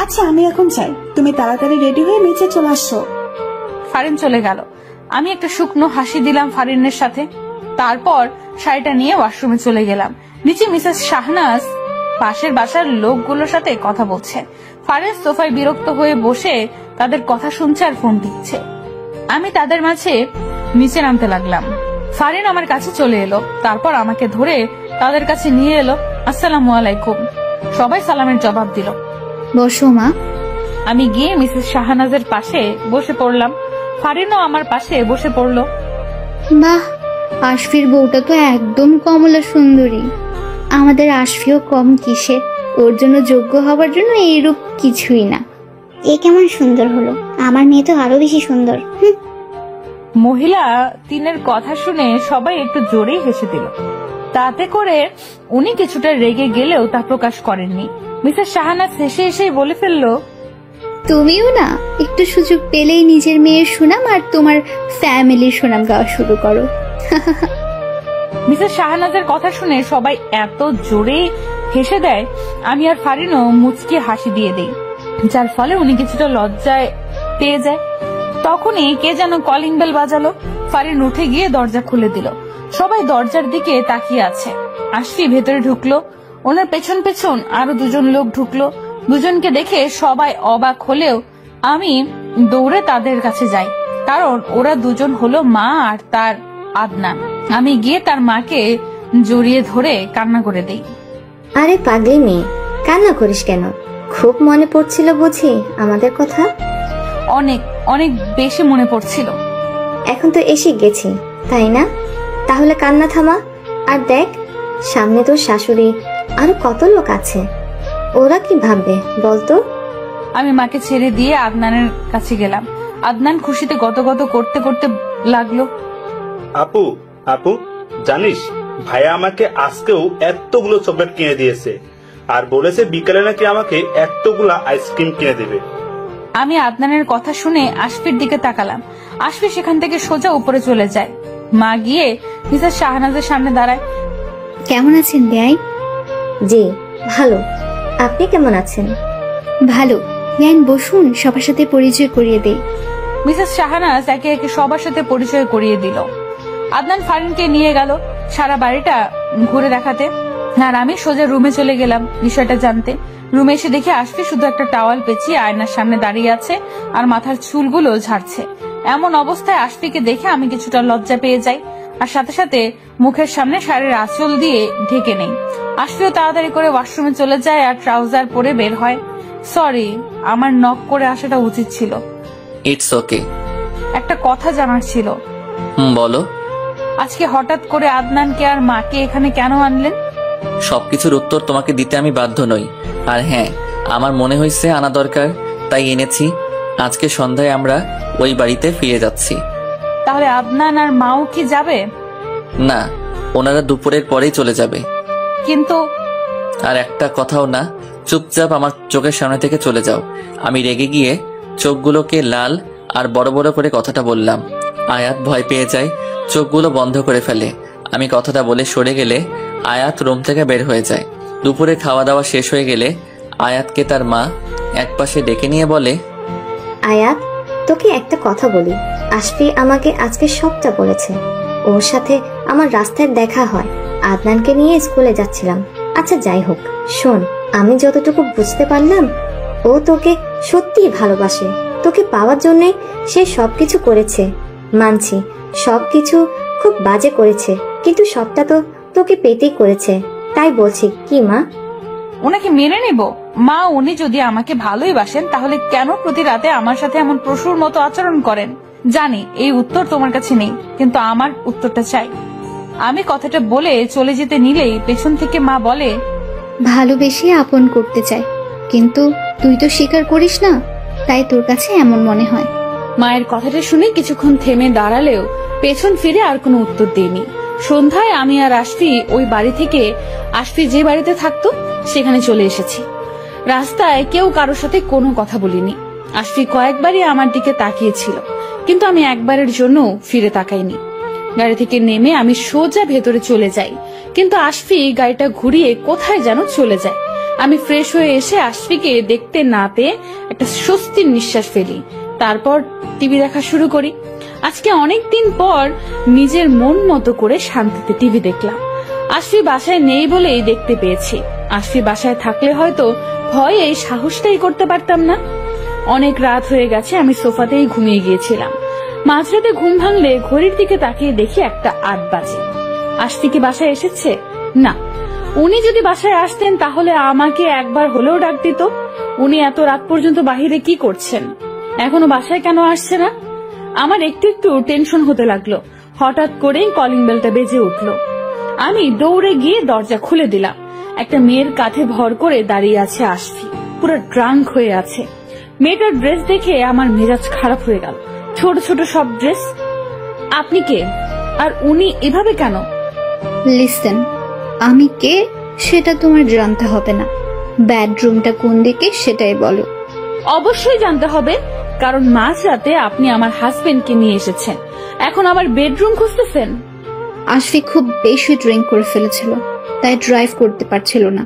আচ্ছা আমি এখন চাই, তুমি তাড়াতাড়ি রেডি হয়ে নিচে চলে আসো। ফারিন চলে গেল। আমি একটা শুকনো হাসি দিলাম ফারিনের সাথে। তারপর শাড়িটা নিয়ে ওয়াশরুমে চলে গেলাম। নিচে মিসেস শাহনাজ পাশের বাসার লোকগুলোর সাথে কথা বলছে। ফারিন সোফায় বিরক্ত হয়ে বসে তাদের কথা শুনছে আর ফোন দিচ্ছে। আমি তাদের মাঝে নিচে নামতে লাগলাম। ফারিন আমার কাছে চলে এলো, তারপর আমাকে ধরে তাদের কাছে নিয়ে এলো। আসসালামু আলাইকুম। সবাই সালামের জবাব দিল। বসো মা। আমি গিয়ে মিসেস শাহনাজের পাশে বসে পড়লাম। ফারিনও আমার পাশে বসে পড়লো। বাহ, আশফির বউটা তো একদম কমলা সুন্দরী। আমাদের আশফিও কম কিসে, ওর জন্য যোগ্য হবার জন্য এইরূপ কিছুই না। এ কেমন সুন্দর হলো, আমার মেয়ে তো আরো বেশি সুন্দর। মহিলা তিনের কথা শুনে সবাই একটু জোরেই হেসে দিল। তাতে করে উনি কিছুটা রেগে গেলেও তা প্রকাশ করেননি। মিসেস শাহনাজ হেসে হেসেই বলে ফেললো, তুমিও না একটু সুযোগ পেলেই নিজের মেয়ের সুনাম আর তোমার ফ্যামিলির সুনাম গাওয়া শুরু করো। মিসেস শাহনাজের কথা শুনে সবাই এত জোরে হেসে দেয়, আমি আর ফারিনও মুচকি হাসি দিয়ে দেই, যার ফলে উনি কিছুটা লজ্জায় পেয়ে যায়। তখনই কে যেন কলিং বেল বাজালো। ফারিন উঠে গিয়ে দরজা খুলে দিল। সবাই দরজার দিকে তাকিয়ে আছে। আশফি ভেতরে ঢুকলো, ওনার পেছন পেছন আরো দুজন লোক ঢুকলো। দুজনকে দেখে সবাই অবাক হলেও আমি দৌড়ে তাদের কাছে যাই, কারণ ওরা দুজন হলো মা আর তার আদনান। আমি গিয়ে তার মাকে জড়িয়ে ধরে কান্না করে দেই। আরে পাগলি মেয়ে, কান্না করিস কেন? খুব মনে পড়ছিল বুঝি আমাদের কথা? অনেক অনেক বেশি মনে পড়ছিল। এখন তো এসে গেছি, তাই না? তাহলে কান্না থামা। আর দেখ, সামনে তোর শাশুড়ি আরো কত লোক আছে, ওরা কি ভাববে বলতো? আমি মাকে ছেড়ে দিয়ে আদনানের কাছে গেলাম। আদনান খুশিতে গতগত করতে করতে লাগলো, আপু আপু জানিস, ভাইয়া আমাকে আজকেও এতগুলো চকলেট কিনে দিয়েছে আর বলেছে বিকেলে নাকি আমাকে এতগুলা আইসক্রিম কিনে দেবে। আমি আদনানের কথা শুনে আশফির দিকে তাকালাম। আশফি সেখান থেকে সোজা উপরে চলে যায়। মা গিয়ে মিসেস শাহনাজের সামনে দাঁড়ায়। কেমন আছেন বেয়াই? জি ভালো, আপনি কেমন আছেন? ভালো। বেয়াই বসুন, সবার সাথে পরিচয় করিয়ে দেই। মিসেস শাহনাজ একে একে সবার সাথে পরিচয় করিয়ে দিল। আদনান ফারিনকে নিয়ে গেল সারা বাড়িটা ঘুরে দেখাতে, আর আমি সোজা রুমে চলে গেলাম বিষয়টা জানতে। রুমে এসে দেখি আশফি শুধু একটা টাওয়াল পেঁচিয়ে আয়নার সামনে দাঁড়িয়ে আছে আর মাথার চুলগুলো ঝাড়ছে। এমন অবস্থায় আশফিকে দেখে আমি কিছুটা লজ্জা পেয়ে যাই, আর সাথে সাথে মুখের সামনে শাড়ির আঁচল দিয়ে ঢেকে নেই। আশফিও তাড়াতাড়ি করে ওয়াশরুমে চলে যায় আর ট্রাউজার পরে বের হয়। সরি, আমার নক করে আসাটা উচিত ছিল। It's okay. একটা কথা জানার ছিল। বলো। আজকে হঠাৎ করে আদনানকে আর মাকে এখানে কেন আনলেন? সবকিছুর উত্তর তোমাকে দিতে আমি বাধ্য নই। আর হ্যাঁ, আমার মনে হয়েছে আনা দরকার, তাই এনেছি। আজকে সন্ধ্যায় আমরা ওই বাড়িতে ফিরে যাচ্ছি। তাহলে আদনান আর মাও কি যাবে? না, ওনারা দুপুরের পরেই চলে যাবে। কিন্তু আর একটা কথাও না, চুপচাপ আমার চোখের সামনে থেকে চলে যাও। আমি রেগে গিয়ে চোখগুলোকে লাল আর বড় বড় করে কথাটা বললাম। আয়াত ভয় পেয়ে যায়, চোখগুলো বন্ধ করে ফেলে। আমি কথাটা বলে সরে গেলে আয়াত রুম থেকে বের হয়ে যায়। দুপুরে খাওয়া দাওয়া শেষ হয়ে গেলে আয়াতকে তার মা একপাশে ডেকে নিয়ে বলে, আয়াত, তোকে একটা কথা বলি। আশফি আমাকে আজকে সবটা বলেছে। ওর সাথে আমার রাস্তায় দেখা হয়। আদনানকে নিয়ে স্কুলে যাচ্ছিলাম আচ্ছা যাই হোক, শোন, আমি যতটুকু বুঝতে পারলাম ও তোকে সত্যিই ভালোবাসে। তোকে পাওয়ার জন্য সে সবকিছু করেছে, মানছি সবকিছু খুব বাজে করেছে, কিন্তু সবটা তো তোকে পেতেই করেছে। তাই বলছি কি মা? ওনাকে মেনে নেব? মা, উনি যদি আমাকে ভালোই বাসেন তাহলে কেন প্রতি রাতে আমার সাথে এমন পশুর মতো আচরণ করেন? জানি এই উত্তর তোমার কাছে নেই, কিন্তু আমার উত্তরটা চাই। আমি কথাটা বলে চলে যেতে নিলেই পেছন থেকে মা বলে, ভালোবেসে আপন করতে চায়, কিন্তু তুই তো স্বীকার করিস না, তাই তোর কাছে এমন মনে হয়। মায়ের কথাটা শুনে কিছুক্ষণ থেমে দাঁড়ালেও পেছন ফিরে আর কোনো উত্তর দিইনি। সন্ধ্যায় আমি আর আশফি ওই বাড়ি থেকে, আশফি যে বাড়িতে থাকতো সেখানে চলে এসেছি। রাস্তায় কেউ কারোর সাথে কোনো কথা বলিনি। আশফি কয়েকবারই আমার দিকে তাকিয়েছিল, কিন্তু আমি একবারের জন্য ফিরে তাকাইনি। গাড়ি থেকে নেমে আমি সোজা ভেতরে চলে যাই, কিন্তু আশফি গাড়িটা ঘুরিয়ে কোথায় যেন চলে যায়। আমি ফ্রেশ হয়ে এসে আশফিকে দেখতে না পেয়ে একটা স্বস্তির নিঃশ্বাস ফেলি। তারপর টিভি দেখা শুরু করি। আজকে অনেকদিন পর নিজের মন মতো করে শান্তিতে টিভি দেখলাম। আশফি বাসায় নেই বলেই দেখতে পেয়েছি। আশফি বাসায় থাকলে হয়তো ভয়ে সাহসটাই করতে পারতাম না। অনেক রাত হয়ে গেছে, আমি সোফাতেই ঘুমিয়ে গিয়েছিলাম। মাঝরাতে ঘুম ভাঙলে ঘড়ির দিকে তাকিয়ে দেখি 1:08 বাজে। আশফি কি বাসায় এসেছে? না। উনি যদি বাসায় আসতেন তাহলে আমাকে একবার হলেও ডাক দিত। উনি এত রাত পর্যন্ত বাহিরে কি করছেন? এখনো বাসায় কেন আসছে না? আমার একটু একটু টেনশন হতে লাগলো। হঠাৎ করেই কলিং বেলটা বেজে উঠলো। আমি দৌড়ে গিয়ে দরজা খুলে দিলাম। একটা মেয়ের কাঁধে ভর করে দাঁড়িয়ে আছে আশফি, পুরো ড্রাঙ্ক হয়ে আছে। মেয়েটার ড্রেস দেখে আমার মেজাজ খারাপ হয়ে গেল। ছোট ছোট সব ড্রেস। আপনি কে? আর উনি এভাবে কেন? লিসেন, আমি কে সেটা তোমার জানতে হবে না। বেডরুমটা কোন দিকে সেটাই বলো। অবশ্যই জানতে হবে, কারণ মাঝরাতে আপনি আমার হাজবেন্ডকে নিয়ে এসেছেন, এখন আবার বেডরুম খুঁজতেছেন। আশফি খুব বেশি ড্রিঙ্ক করে ফেলেছিল, তাই ড্রাইভ করতে পারছিল না।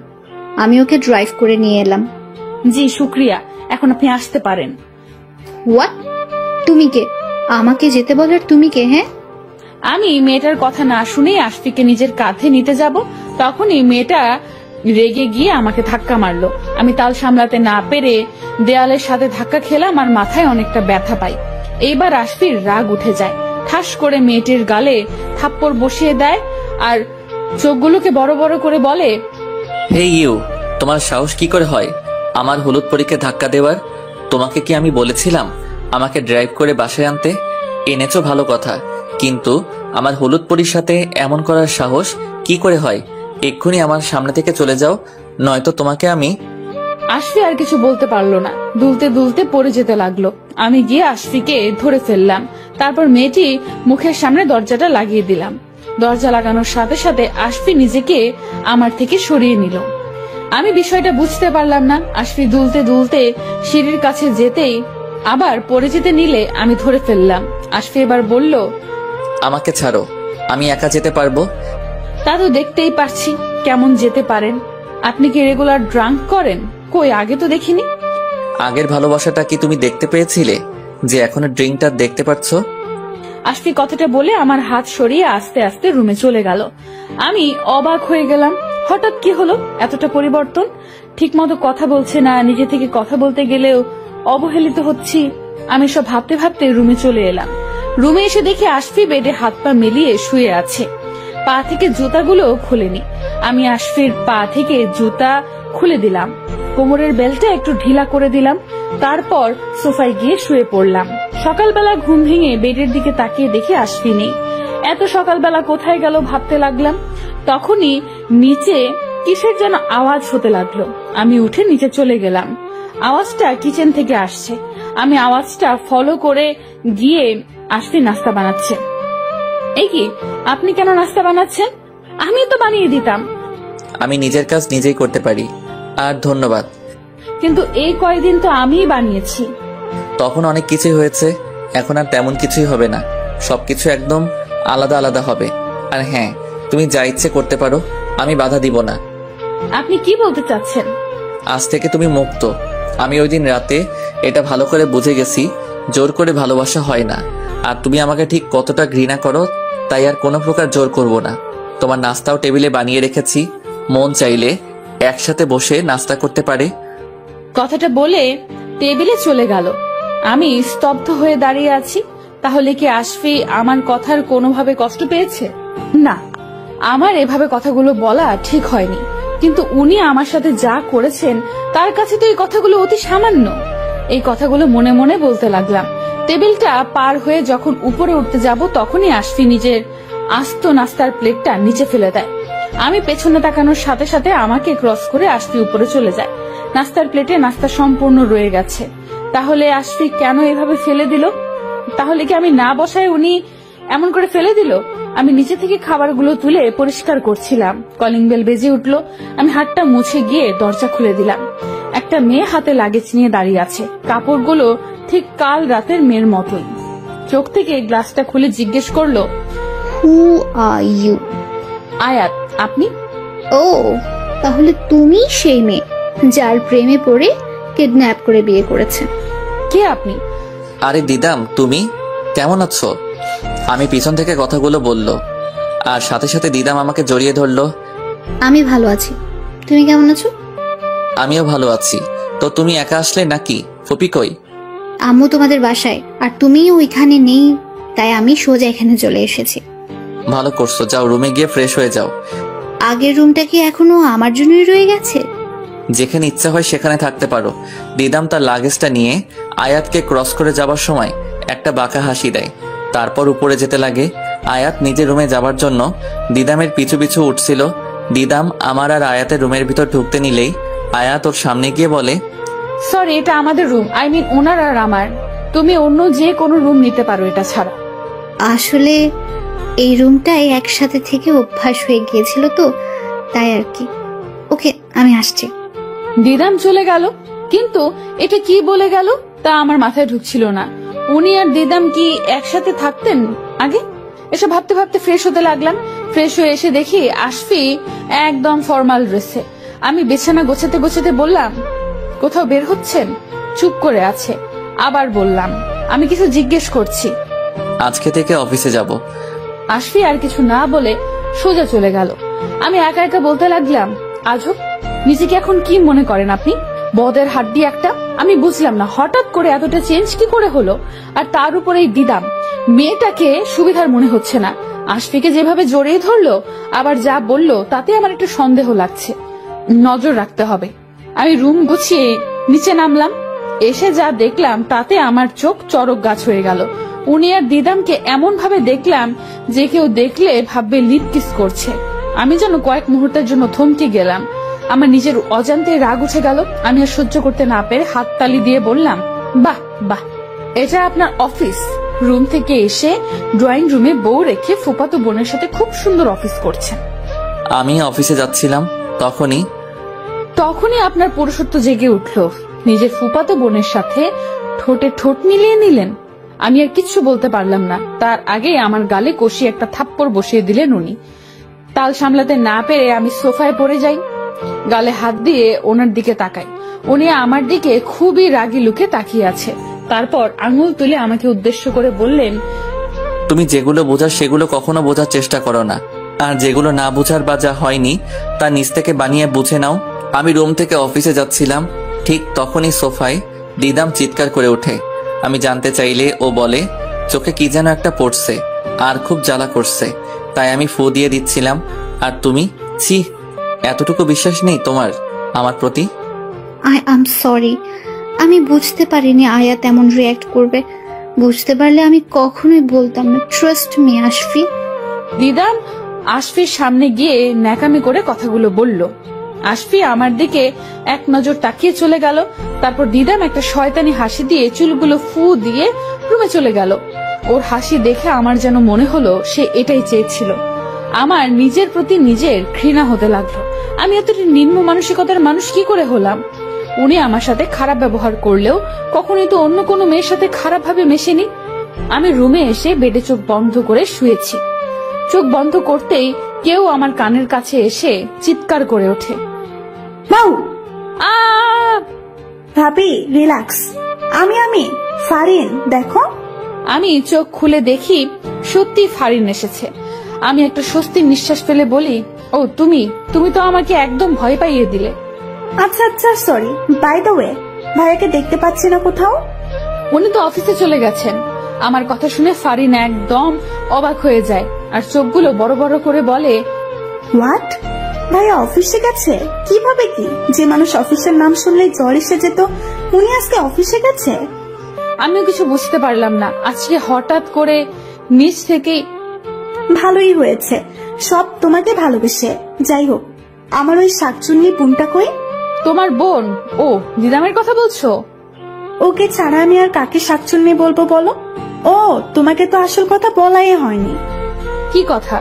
আমি ওকে ড্রাইভ করে নিয়ে এলাম। জি শুক্রিয়া, এখন আপনি আসতে পারেন। হোয়াট? তুমি কে? আমাকে যেতে বলার তুমি কে? হ্যাঁ, আমি মেয়েটার কথা না শুনেই আশফিকে নিজের কাঁধে নিতে যাব, তখনই মেয়েটা রেগে গিয়ে আমাকে ধাক্কা মারলো। আমি তাল সামলাতে না পেরে দেয়ালের সাথে ধাক্কা খেলাম আর মাথায় অনেকটা ব্যথা পাই। এইবার আশফির রাগ উঠে যায়। ঠাস করে মেয়েটির গালে থাপ্পড় বসিয়ে দেয় আর চোখগুলোকে বড় বড় করে বলে, হে ইউ, তোমার সাহস কি করে হয় আমার হলুদ পরীকে ধাক্কা দেওয়ার? তোমাকে কি আমি বলেছিলাম আমাকে ড্রাইভ করে বাসায় আনতে? এনেছো ভালো কথা, কিন্তু আমার হলুদ পরীর সাথে এমন করার সাহস কি করে হয়? এক্ষুনি আমার সামনে থেকে চলে যাও, নয়তো তোমাকে আমি। আশফি আর কিছু বলতে পারলো না, দুলতে দুলতে পড়ে যেতে লাগলো। আমি গিয়ে আশফিকে ধরে ফেললাম। তারপর মেয়েটি মুখের সামনে দরজাটা লাগিয়ে দিলাম। দরজা লাগানোর সাথে সাথে আশফি নিজেকে আমার থেকে সরিয়ে নিল। আমি বিষয়টা বুঝতে পারলাম না। আশফি দুলতে দুলতে সিঁড়ির কাছে যেতেই আবার পড়ে যেতে নিলে আমি ধরে ফেললাম। আশফি এবার বলল, আমাকে ছাড়ো, আমি একা যেতে পারবো। তা তো দেখতেই পারছি কেমন যেতে পারেন। আপনি কি রেগুলার ড্রাঙ্ক করেন? কই, আগে তো দেখিনি। আগের ভালোবাসাটা কি তুমি দেখতে পেয়েছিলে যে এখনো ড্রিঙ্কটা দেখতে পাচ্ছ? আশফি কথাটা বলে আমার হাত সরিয়ে আস্তে আস্তে রুমে চলে গেল। আমি অবাক হয়ে গেলাম, হঠাৎ কি হলো এতটা পরিবর্তন? ঠিক মতো কথা বলছে না, নিজে থেকে কথা বলতে গেলেও অবহেলিত হচ্ছি। আমি সব ভাবতে ভাবতে রুমে চলে এলাম। রুমে এসে দেখি আশফি বেডে হাত পা মিলিয়ে শুয়ে আছে, পা থেকে জুতাগুলো খুলেনি। আমি আশফির পা থেকে জুতা খুলে দিলাম, কোমরের বেল্টটা একটু ঢিলা করে দিলাম, তারপর সোফায় গিয়ে শুয়ে পড়লাম। সকালবেলা ঘুম ভেঙে বেডের দিকে তাকিয়ে দেখি আশফি নেই। এত সকালবেলা কোথায় গেল ভাবতে লাগলাম। তখনই নিচে কিসের যেন আওয়াজ হতে লাগলো। আমি উঠে নিচে চলে গেলাম। আওয়াজটা কিচেন থেকে আসছে। আমি আওয়াজটা ফলো করে গিয়ে আশফি নাস্তা বানাচ্ছে। এই কি, আপনি কেন নাস্তা বানাচ্ছেন? আমি তো বানিয়ে দিতাম। আমি নিজের কাজ নিজেই করতে পারি, আর ধন্যবাদ। কিন্তু এই কয়েকদিন তো আমিই বানিয়েছি। তখন অনেক কিছুই হয়েছে, এখন আর তেমন কিছুই হবে না। সবকিছু একদম আলাদা আলাদা হবে। আর হ্যাঁ, তুমি যা ইচ্ছে করতে পারো, আমি বাধা দিব না। আপনি কি বলতে চাচ্ছেন? আজ থেকে তুমি মুক্ত। আমি ওই দিন রাতে এটা ভালো করে বুঝে গেছি, জোর করে ভালোবাসা হয় না। আর তুমি আমাকে ঠিক কতটা ঘৃণা করো, তাই আর কোনো প্রকার জোর করব না। তোমার নাস্তাও টেবিলে বানিয়ে রেখেছি, মন চাইলে একসাথে বসে নাস্তা করতে পারে। কথাটা বলে টেবিলে চলে গেল। আমি স্তব্ধ হয়ে দাঁড়িয়ে আছি। তাহলে কি আশফি আমার কথার কোনোভাবে কষ্ট পেয়েছে? না, আমার এভাবে কথাগুলো বলা ঠিক হয়নি, কিন্তু উনি আমার সাথে যা করেছেন তার কাছে তো এই কথাগুলো অতি সামান্য। এই কথাগুলো মনে মনে বলতে লাগলাম। টেবিলটা পার হয়ে যখন উপরে উঠতে যাব তখনই আশফি নিজের আস্ত নাস্তার প্লেটটা নিচে ফেলে দেয়। আমি পেছনে তাকানোর সাথে সাথে আমাকে ক্রস করে আশফি উপরে চলে যায়। নাস্তার প্লেটে নাস্তা সম্পূর্ণ রয়ে গেছে। তাহলে আশফি কেন এভাবে ফেলে দিল? তাহলে কি আমি না বসায় উনি এমন করে ফেলে দিল? আমি নিচে থেকে খাবারগুলো তুলে পরিষ্কার করছিলাম, কলিং বেল বেজে উঠলো। আমি হাতটা মুছে গিয়ে দরজা খুলে দিলাম। একটা মেয়ে হাতে লাগেজ নিয়ে দাঁড়িয়ে আছে, কাপড়গুলো ঠিক কাল রাতের মেয়ের মতোই। চোখ থেকে গ্লাসটা খুলে জিজ্ঞেস করলো, হু আর ইউ? আয়াত, আপনি? ও, তাহলে তুমি সেই মেয়ে যার প্রেমে পড়ে কিডন্যাপ করে বিয়ে করেছে। কে আপনি? আরে দিদাম, তুমি কেমন আছো? আমি পিছন থেকে কথাগুলো বলল, আর সাথে সাথে দিদাম আমাকে জড়িয়ে ধরলো। আমি ভালো আছি, তুমি কেমন আছো? আমিও ভালো আছি। তো তুমি একা আসলে নাকি? ফুপি কই? আম্মু তোমাদের বাসায়, আর তুমিও ওইখানে নেই, তাই আমি সোজা এখানে চলে এসেছি। ভালো করছো, যাও রুমে গিয়ে ফ্রেশ হয়ে যাও। আগের রুমটা কি এখনো আমার জন্যই রয়ে গেছে? যেখানে ইচ্ছা হয় সেখানে থাকতে পারো। দিদাম তার লাগেজটা নিয়ে আয়াতকে ক্রস করে যাবার সময় একটা বাঁকা হাসি দেয়, তারপর উপরে যেতে লাগে। আয়াত নিজের রুমে যাবার জন্য দিদামের পিছু পিছু উঠছিল। দিদাম আমার আর আয়াতের রুমের ভিতর ঢুকতে নিলেই আয়াত ওর সামনে গিয়ে বলে, সরি, এটা আমাদের রুম, আই মিন ওনার আর আমার। তুমি অন্য যে কোনো রুম নিতে পারো এটা ছাড়া। আসলে এই রুমটাই একসাথে থেকে অভ্যাস হয়ে গিয়েছিল তো, তাই আর কি। ওকে, আমি আসছি। দিদাম চলে গেল, কিন্তু এটা কি বলে গেল তা আমার মাথায় ঢুকছিল না। উনি আর দিদাম কি একসাথে থাকতেন আগে? এসব ভাবতে ভাবতে ফ্রেশ হতে লাগলাম। ফ্রেশ হয়ে এসে দেখি আশফি একদম ফর্মাল ড্রেসে। আমি বিছানা গোছাতে গোছাতে বললাম, কোথাও বের হচ্ছেন? চুপ করে আছে। আবার বললাম, আমি কিছু জিজ্ঞেস করছি। আজকে থেকে অফিসে যাব। আশফি আর কিছু না বলে সোজা চলে গেল। আমি একা একা বলতে লাগলাম, আজব, নিজেকে এখন কি মনে করেন আপনি? বদের হাড্ডি একটা। আমি বুঝলাম না হঠাৎ করে এতটা চেঞ্জ কি করে হলো। আর তার উপরে এই দিদাম, মেয়েটাকে সুবিধার মনে হচ্ছে না। আশফিকে যেভাবে জড়িয়ে ধরলো, আবার যা বললো, তাতে আমার একটু সন্দেহ লাগছে। নজর রাখতে হবে। আমি রুম গুছিয়ে নিচে নামলাম। এসে যা দেখলাম তাতে আমার চোখ চড়ক গাছ হয়ে গেল। উনি আর দিদামকে এমন ভাবে দেখলাম যে কেউ দেখলে ভাববে লিপ কিস করছে। আমি যেন কয়েক মুহূর্তের জন্য থমকে গেলাম। আমার নিজের অজান্তে রাগ উঠে গেল। আমি আর সহ্য করতে না পেরে হাততালি দিয়ে বললাম, বাহ বাহ, এটা আপনার অফিস? রুম থেকে এসে ড্রয়িং রুমে বউ রেখে ফুফাতো বোনের সাথে খুব সুন্দর অফিস করছেন। আমি অফিসে যাচ্ছিলাম, তখনই আপনার পুরুষত্ব জেগে উঠল। নিজের ফুফাতো বোনের সাথে ঠোঁটে ঠোঁট মিলিয়ে নিলেন। আমি আর কিচ্ছু বলতে পারলাম না। তার আগে আমার গালে কষিয়ে একটা থাপ্পড় বসিয়ে দিলেন উনি। তাল সামলাতে না পেরে আমি সোফায় পড়ে যাই। গালে হাত দিয়ে ওনার দিকে তাকাই। উনি আমার দিকে খুবই রাগী লুকে তাকিয়ে আছে। তারপর আঙুল তুলে আমাকে উদ্দেশ্য করে বললেন, তুমি যেগুলো বোঝার সেগুলো কখনো বোঝার চেষ্টা করো না, আর যেগুলো না বোঝার বা যা হয়নি তা নিজ থেকে বানিয়ে বুঝে নাও। আমি রুম থেকে অফিসে যাচ্ছিলাম, ঠিক তখনই সোফায় দিদাম চিৎকার করে ওঠে। আমি জানতে চাইলে ও বলে চোখে কি যেন একটা পড়ছে আর খুব জ্বালা করছে, তাই আমি ফু দিয়ে দিচ্ছিলাম। আর তুমি, ছি, এতটুকু বিশ্বাস নেই তোমার আমার প্রতি? আই এম সরি, আমি বুঝতে পারিনি আয়াত এমন রিয়াক্ট করবে। বুঝতে পারলে আমি কখনোই বলতাম না। ট্রাস্ট মি আশফি। দিদাম আশফির সামনে গিয়ে ন্যাকামি করে কথাগুলো বলল। আশফি আমার দিকে এক নজর তাকিয়ে চলে গেল। তারপর দিদাম একটা শয়তানি হাসি দিয়ে চুলগুলো ফু দিয়ে রুমে চলে গেল। ওর হাসি দেখে আমার যেন মনে হলো সে এটাই চেয়েছিল। আমার নিজের প্রতি নিজের ঘৃণা হতে লাগলো। আমি এতটা নিম্ন মানসিকতার মানুষ কি করে হলাম? উনি আমার সাথে খারাপ ব্যবহার করলেও কখনোই তো অন্য কোনো মেয়ের সাথে খারাপ ভাবে মেশেনি। আমি রুমে এসে বেডে চোখ বন্ধ করে শুয়েছি। চোখ বন্ধ করতেই কেউ আমার কানের কাছে এসে চিৎকার করে ওঠে, মাউ! ভাবি, রিল্যাক্স। আমি ফারিন, দেখো। আমি চোখ খুলে দেখি সত্যি ফারিন এসেছে। আমি একটা স্বস্তির নিঃশ্বাস ফেলে বলি, ও তুমি তুমি তো আমাকে একদম ভয় পাইয়ে দিলে। আচ্ছা আচ্ছা সরি। বাই দ্য ওয়ে, ভাইয়াকে দেখতে পাচ্ছি না কোথাও। উনি তো অফিসে চলে গেছেন। আমার কথা শুনে ফারিন একদম অবাক হয়ে যায় আর চোখগুলো বড় বড় করে বলে, হোয়াট? ভাইয়া অফিসে গেছে? কিভাবে কি? যে মানুষ অফিসের নাম শুনলেই জ্বর এসে যেত, উনি আজকে অফিসে গেছে? আমিও কিছু বুঝতে পারলাম না, আজকে হঠাৎ করে নিজ থেকেই। ভালোই হয়েছে, সব তোমাকে ভালোবেসে। যাই হোক, আমার ওই শাকচুন্নি বোনটা কই? তোমার বোন? ও দিদামের কথা বলছো? ওকে ছাড়া আমি আর কাকে শাকচুন্নি বলবো বলো? ও তোমাকে তো আসল কথা বলাই হয়নি। কি কথা?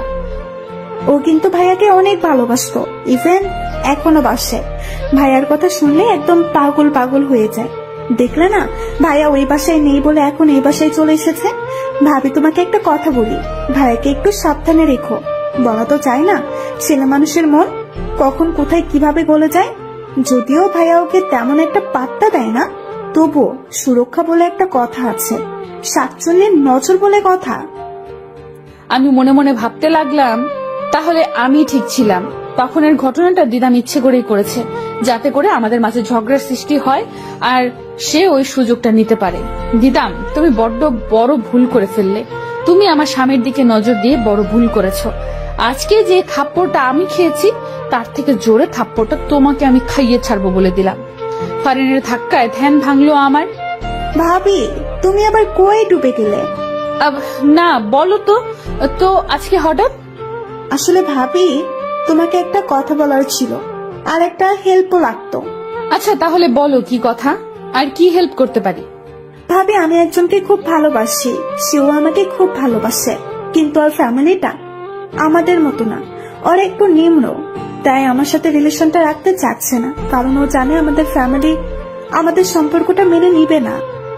ও কিন্তু ভাইয়াকে অনেক ভালোবাসতো, ইভেন এখনো বাসে। ভাইয়ার কথা শুনলে একদম পাগল পাগল হয়ে যায়। দেখলে না, ভাইয়া ওই বাসায় নেই বলে এখন এই বাসায় চলে এসেছে। ভাবি তোমাকে একটা কথা বলি, ভাইয়াকে একটু সাবধানে রেখো। বলা তো যায় না, ছেলে মানুষের মন কখন কোথায় কিভাবে গলে যায়। যদিও ভাইয়া ওকে তেমন একটা পাত্তা দেয় না, তবুও সুরক্ষা বলে একটা কথা আছে, শাকচুন্নির নজর বলে কথা। আমি মনে মনে ভাবতে লাগলাম, তাহলে আমি ঠিক ছিলাম। তখনের ঘটনাটা দিদাম ইচ্ছে করেই করেছে, যাতে করে আমাদের মাঝে ঝগড়ার সৃষ্টি হয় আর সে ওই সুযোগটা নিতে পারে। দিদাম, তুমি বড্ড বড় ভুল করে ফেললে। তুমি আমার স্বামীর দিকে নজর দিয়ে বড় ভুল করেছো। আজকে যে থাপ্পড়টা আমি খেয়েছি, তার থেকে জোরে থাপ্পড়টা তোমাকে আমি খাইয়ে ছাড়বো বলে দিলাম। ফারিনের ধাক্কায় ধ্যান ভাঙলো আমার। ভাবি তুমি আবার কই ডুবে গেলে? না বলো তো, তো আজকে হঠাৎ? আসলে ভাবি, তোমাকে একটা কথা বলার ছিল, আর একটা হেল্পও লাগতো। আচ্ছা তাহলে বলো কি কথা, আর কি হেল্প করতে পারি? ভাবি, আমি একজনকে খুব ভালোবাসি, সেও আমাকে খুব ভালোবাসে, কিন্তু ওর ফ্যামিলিটা আমাদের মতো না, ওর একটু নিম্ন। তাই আমার সাথে রিলেশনটা রাখতে চাচ্ছে না, কারণ ও জানে আমাদের ফ্যামিলি আমাদের সম্পর্কটা মেনে নিবে না।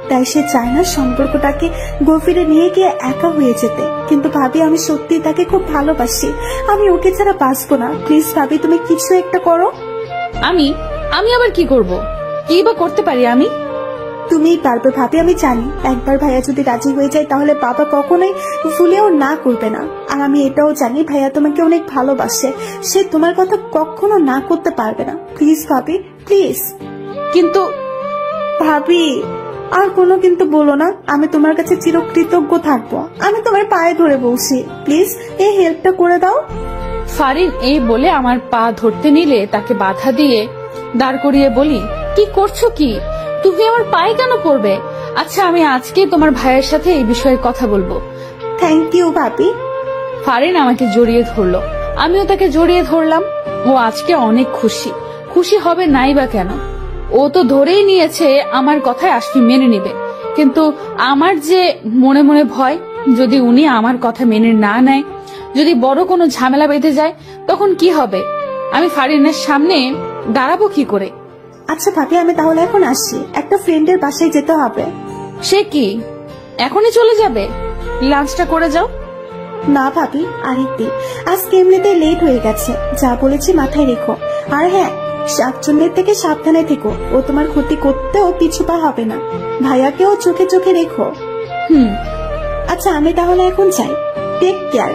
তাই সে চায় না সম্পর্কটাকে গভীরে নিয়ে গিয়ে একা হয়ে যেতে। কিন্তু ভাবি, আমি সত্যি তাকে খুব ভালোবাসি, আমি ওকে ছাড়া বাঁচবো না। প্লিজ ভাবি, তুমি কিছু একটা করো। আমি আমি আবার কি করব? কি বা করতে পারি আমি? তুমিই পারবে ভাবি, আমি জানি। একবার ভাইয়া যদি রাজি হয়ে যায়, তাহলে বাবা কখনোই ভুলেও না করবে না। আর আমি এটাও জানি, ভাইয়া তোমাকে অনেক ভালোবাসে, সে তোমার কথা কখনো না করতে পারবে না। প্লিজ ভাবি, প্লিজ। কিন্তু ভাবি, আর কোনো কিন্তু বলো না, আমি তোমার কাছে চিরকৃতজ্ঞ থাকবো। আমি তোমার পায়ে ধরে বলছি, প্লিজ এই হেল্পটা করে দাও। ফারিন এই বলে আমার পা ধরতে নিলে তাকে বাধা দিয়ে দাঁড় করিয়ে বলি, কি করছো কি? তুমি আমার পায়ে কেন পড়বে? আচ্ছা, আমি আজকে তোমার ভাইয়ের সাথে এই বিষয়ে কথা বলবো। থ্যাংক ইউ ভাবি। ফারিন আমাকে জড়িয়ে ধরলো, আমিও তাকে জড়িয়ে ধরলাম। ও আজকে অনেক খুশি। খুশি হবে নাই বা কেন? ও তো ধরেই নিয়েছে আমার কথায় আশফি মেনে নিবে। কিন্তু আমার যে মনে মনে ভয়, যদি উনি আমার কথা মেনে না নেয়, যদি বড় কোনো ঝামেলা বেঁধে যায়, তখন কি হবে? আমি ফারিনের সামনে দাঁড়াবো কি করে? আচ্ছা ভাবি, আমি তাহলে এখন আসি, একটা ফ্রেন্ডের বাসায় যেতে হবে। সে কি এখনই চলে যাবে? লাঞ্চটা করে যাও। না ভাবি, আরেকদিন, আজকে এমনিতেই লেট হয়ে গেছে। যা বলেছি মাথায় রেখো। আর হ্যাঁ, শাকচুন্নির থেকে সাবধানে থেকো, ও তোমার ক্ষতি করতেও পিছু পা হবে না। ভাইয়াকেও চোখে চোখে রেখো। আচ্ছা, আমি তাহলে এখন যাই। Take care.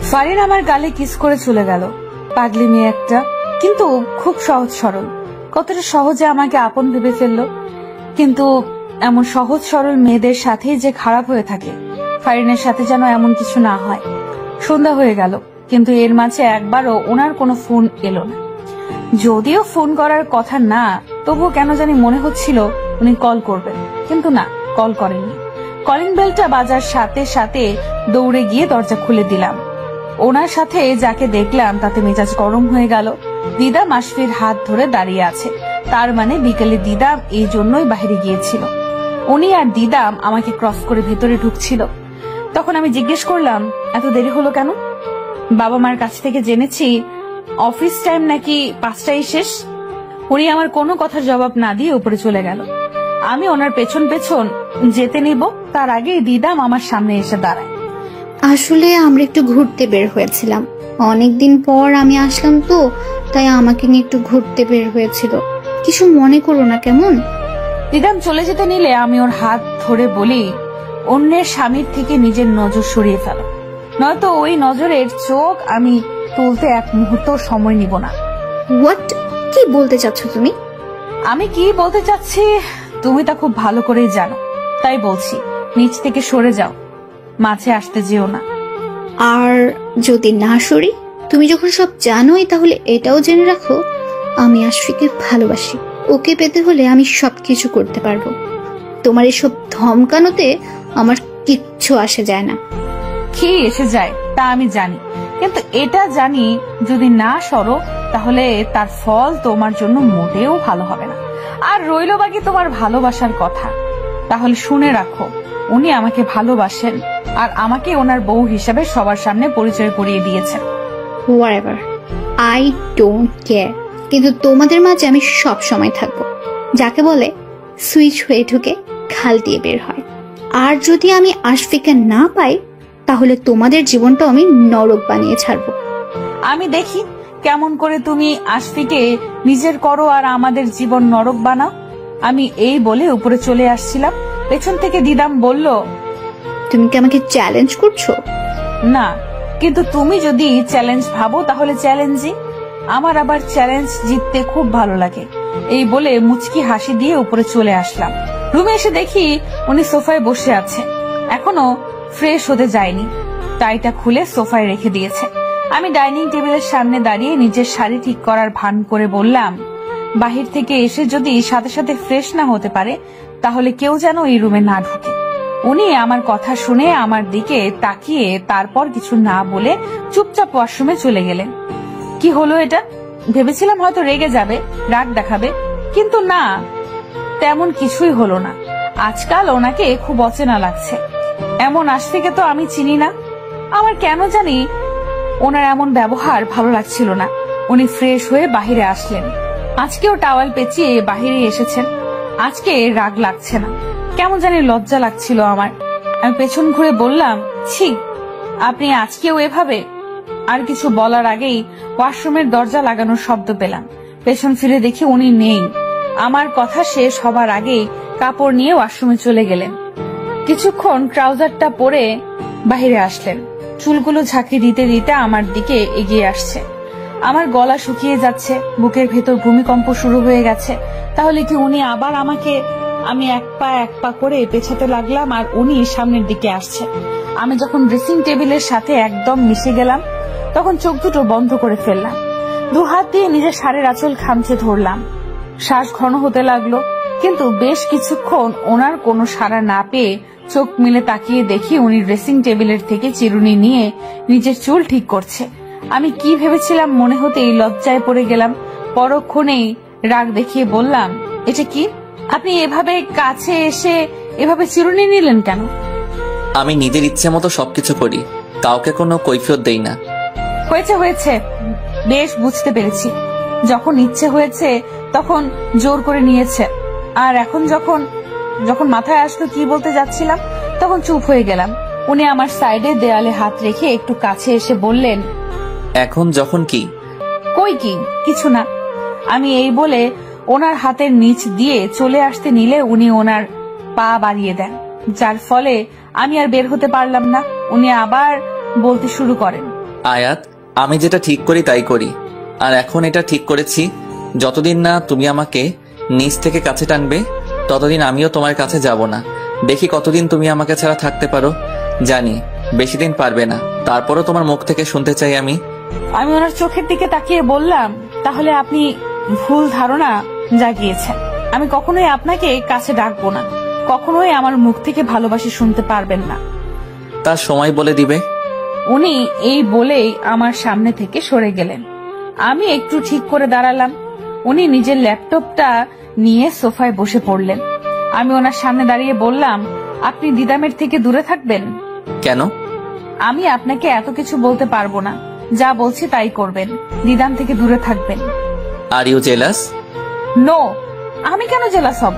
ফারিন আমার গালে কিস করে চলে গেল। পাগলি মেয়ে একটা, কিন্তু খুব সহজ সরল। কতটা সহজে আমাকে আপন ভেবে ফেললো। কিন্তু এমন সহজ সরল মেয়েদের সাথেই যে খারাপ হয়ে থাকে, ফারিনের সাথে যেন এমন কিছু না হয়। সন্ধ্যা হয়ে গেল, কিন্তু এর মাঝে একবারও ওনার কোনো ফোন এলো না। যদিও ফোন করার কথা না, তবুও কেন জানি মনে হচ্ছিল উনি কল করবেন, কিন্তু না, কল করেননি। কলিং বেলটা বাজার সাথে সাথে দৌড়ে গিয়ে দরজা খুলে দিলাম। ওনার সাথে যাকে দেখলাম তাতে মেজাজ গরম হয়ে গেল। দিদাম আশফির হাত ধরে দাঁড়িয়ে আছে, তার মানে বিকেলে দিদাম এই জন্যই বাইরে গিয়েছিল। উনি আর দিদাম আমাকে ক্রস করে ভেতরে ঢুকছিল। তখন আমি জিজ্ঞেস করলাম, এত দেরি হলো কেন? বাবা মার কাছ থেকে জেনেছি অফিস টাইম নাকি 5টায় শেষ। উনি আমার কোনো কথার জবাব না দিয়ে উপরে চলে গেল। আমি ওনার পেছন পেছন যেতে নিব, তার আগে দিদাম আমার সামনে এসে দাঁড়ায়। আসলে আমরা একটু ঘুরতে বের হয়েছিলাম, অনেকদিন পর আমি আসলাম তো, তাই আমাকে নিয়ে একটু ঘুরতে বের হয়েছিল। কিছু মনে করো না কেমন? দিদাম চলে যেতে নিলে আমি ওর হাত ধরে বলি, অন্যের স্বামীর থেকে নিজের নজর সরিয়ে ফেলো, নয়তো ওই নজরের চোখ আমি তুলতে এক মুহূর্ত সময় নিব না। হোয়াট? কি বলতে চাচ্ছ তুমি? আমি কি বলতে চাচ্ছি তুমি তা খুব ভালো করেই জানো, তাই বলছি নিচ থেকে সরে যাও, মাঝে আসতে যেও না। আর যদি না সরি? তুমি যখন সব জানোই তাহলে এটাও জেনে রাখো আমি আশফিকে ভালোবাসি। ওকে পেতে হলে আমি সবকিছু করতে পারবো। তোমার এসব ধমকানোতে আমার কিচ্ছু আসে যায় না। কি এসে যায় তা আমি জানি, কিন্তু এটা জানি যদি না সরো তাহলে তার ফল তোমার জন্য মোটেও ভালো হবে না। আর রইল বাকি তোমার ভালোবাসার কথা, তাহলে শুনে রাখো উনি আমাকে ভালোবাসেন আর আমাকে ওনার বউ হিসেবে সবার সামনে পরিচয় করিয়ে দিয়েছেন। হোয়াটএভার, আই ডোন্ট কেয়ার, কিন্তু তোমাদের মাঝে আমি সব সময় থাকবো। যাকে বলে সুইচ হয়ে ঢুকে খাল দিয়ে বের হয়। আর যদি আমি আশফিকে না পাই তাহলে তোমাদের জীবনটা আমি নরক বানিয়ে ছাড়বো। আমি দেখি কেমন করে তুমি আশফিকে নিজের করো আর আমাদের জীবন নরক বানাও। আমি এই বলে উপরে চলে আসছিলাম, পেছন থেকে দিদাম বলল, তুমি কি আমাকে চ্যালেঞ্জ করছো? না, কিন্তু তুমি যদি চ্যালেঞ্জ ভাবো তাহলে চ্যালেঞ্জই। আমার আবার চ্যালেঞ্জ জিততে খুব ভালো লাগে। এই বলে মুচকি হাসি দিয়ে উপরে চলে আসলাম। রুমে এসে দেখি উনি সোফায় বসে আছে, এখনো ফ্রেশ হতে যায়নি, টাইটা খুলে সোফায় রেখে দিয়েছে। আমি ডাইনিং টেবিলের সামনে দাঁড়িয়ে নিজের শাড়ি ঠিক করার ভান করে বললাম, বাহির থেকে এসে যদি সাথে সাথে ফ্রেশ না হতে পারে তাহলে কেউ যেন এই রুমে না ঢুকে। উনি আমার কথা শুনে আমার দিকে তাকিয়ে তারপর কিছু না বলে চুপচাপ ওয়াশরুমে চলে গেলেন। কি হলো এটা? ভেবেছিলাম হয়তো রেগে যাবে, রাগ দেখাবে, কিন্তু না, তেমন কিছুই হলো না। আজকাল ওনাকে খুব অচেনা লাগছে। এমন আশফিকে তো আমি চিনি না। আমার কেন জানি ওনার এমন ব্যবহার ভালো লাগছিল না। উনি ফ্রেশ হয়ে বাহিরে আসলেন। আজকেও টাওয়াল পেঁচিয়ে বাহিরে এসেছেন। আজকে রাগ লাগছে না, কেমন জানি লজ্জা লাগছিল আমার। আমি পেছন ঘুরে বললাম, ছি, আপনি আজকেও এভাবে? আর কিছু বলার আগেই ওয়াশরুমের দরজা লাগানোর শব্দ পেলাম। পেছন ফিরে দেখি উনি নেই। আমার কথা শেষ হবার আগেই কাপড় নিয়ে ওয়াশরুমে চলে গেলেন। কিছুক্ষণ ট্রাউজারটা পরে বাহিরে আসলেন। চুলগুলো ঝাঁকি দিতে দিতে আমার দিকে এগিয়ে আসছে। আমার গলা শুকিয়ে যাচ্ছে, বুকের ভেতর ভূমিকম্প শুরু হয়ে গেছে। তাহলে কি উনি আবার আমাকে? আমি এক পা করে পেছাতে লাগলাম আর উনি সামনের দিকে আসছে। আমি যখন ড্রেসিং টেবিলের সাথে একদম মিশে গেলাম তখন চোখ দুটো বন্ধ করে ফেললাম। দু হাত দিয়ে নিজের শাড়ির আঁচল খামচে ধরলাম। শ্বাস ঘন হতে লাগলো, কিন্তু বেশ কিছুক্ষণ ওনার কোনো সাড়া না পেয়ে চোখ মিলে তাকিয়ে দেখি উনি ড্রেসিং টেবিলের থেকে চিরুনি নিয়ে নিজের চুল ঠিক করছে। আমি কি ভেবেছিলাম মনে হতেই লজ্জায় পড়ে গেলাম। পরক্ষণেই রাগ দেখিয়ে বললাম, এটা কি? আপনি এভাবে কাছে এসে এভাবে চিরুনি নিলেন কেন? আমি নিজের ইচ্ছে মতো সবকিছু করি, কাউকে কোনো কৈফিয়ত দেই না। হয়েছে, বেশ বুঝতে পেরেছি। যখন ইচ্ছে হয়েছে তখন জোর করে নিয়েছে, আর এখন যখন মাথায় আসলো কি বলতে যাচ্ছিলাম তখন চুপ হয়ে গেলাম। উনি আমার সাইডে দেয়ালে হাত রেখে একটু কাছে এসে বললেন, এখন যখন কি? কই কি, কিছু না। আমি এই বলে ওনার হাতের নিচ দিয়ে চলে আসতে নিলে উনি ওনার পা বাড়িয়ে দেন, যার ফলে আমি আর বের হতে পারলাম না। উনি আবার বলতে শুরু করেন, আয়াত, আমি যেটা ঠিক করি তাই করি, আর এখন এটা ঠিক করেছি, যতদিন না তুমি আমাকে নিচ থেকে কাছে টানবে ততদিন আমিও তোমার কাছে যাব না। দেখি কতদিন তুমি আমাকে ছাড়া থাকতে পারো। জানি বেশি দিন পারবে না, তারপরও তোমার মুখ থেকে শুনতে চাই আমি। আমি ওনার চোখের দিকে তাকিয়ে বললাম, তাহলে আপনি ভুল ধারণা জাগিয়েছেন। আমি কখনোই আপনাকে কাছে ডাকবো না, কখনোই আমার মুখ থেকে ভালোবাসি শুনতে পারবেন না। তার সময় বলে দিবে। উনি এই বলেই আমার সামনে থেকে সরে গেলেন। আমি একটু ঠিক করে দাঁড়ালাম। উনি নিজের ল্যাপটপটা নিয়ে সোফায় বসে পড়লেন। আমি ওনার সামনে দাঁড়িয়ে বললাম, আপনি দিদামের থেকে দূরে থাকবেন। কেন? আমি আপনাকে এত কিছু বলতে পারবো না, যা বলছি তাই করবেন। দিদাম থেকে দূরে থাকবেন। Are you jealous? নো, আমি কেন জেলাস হব?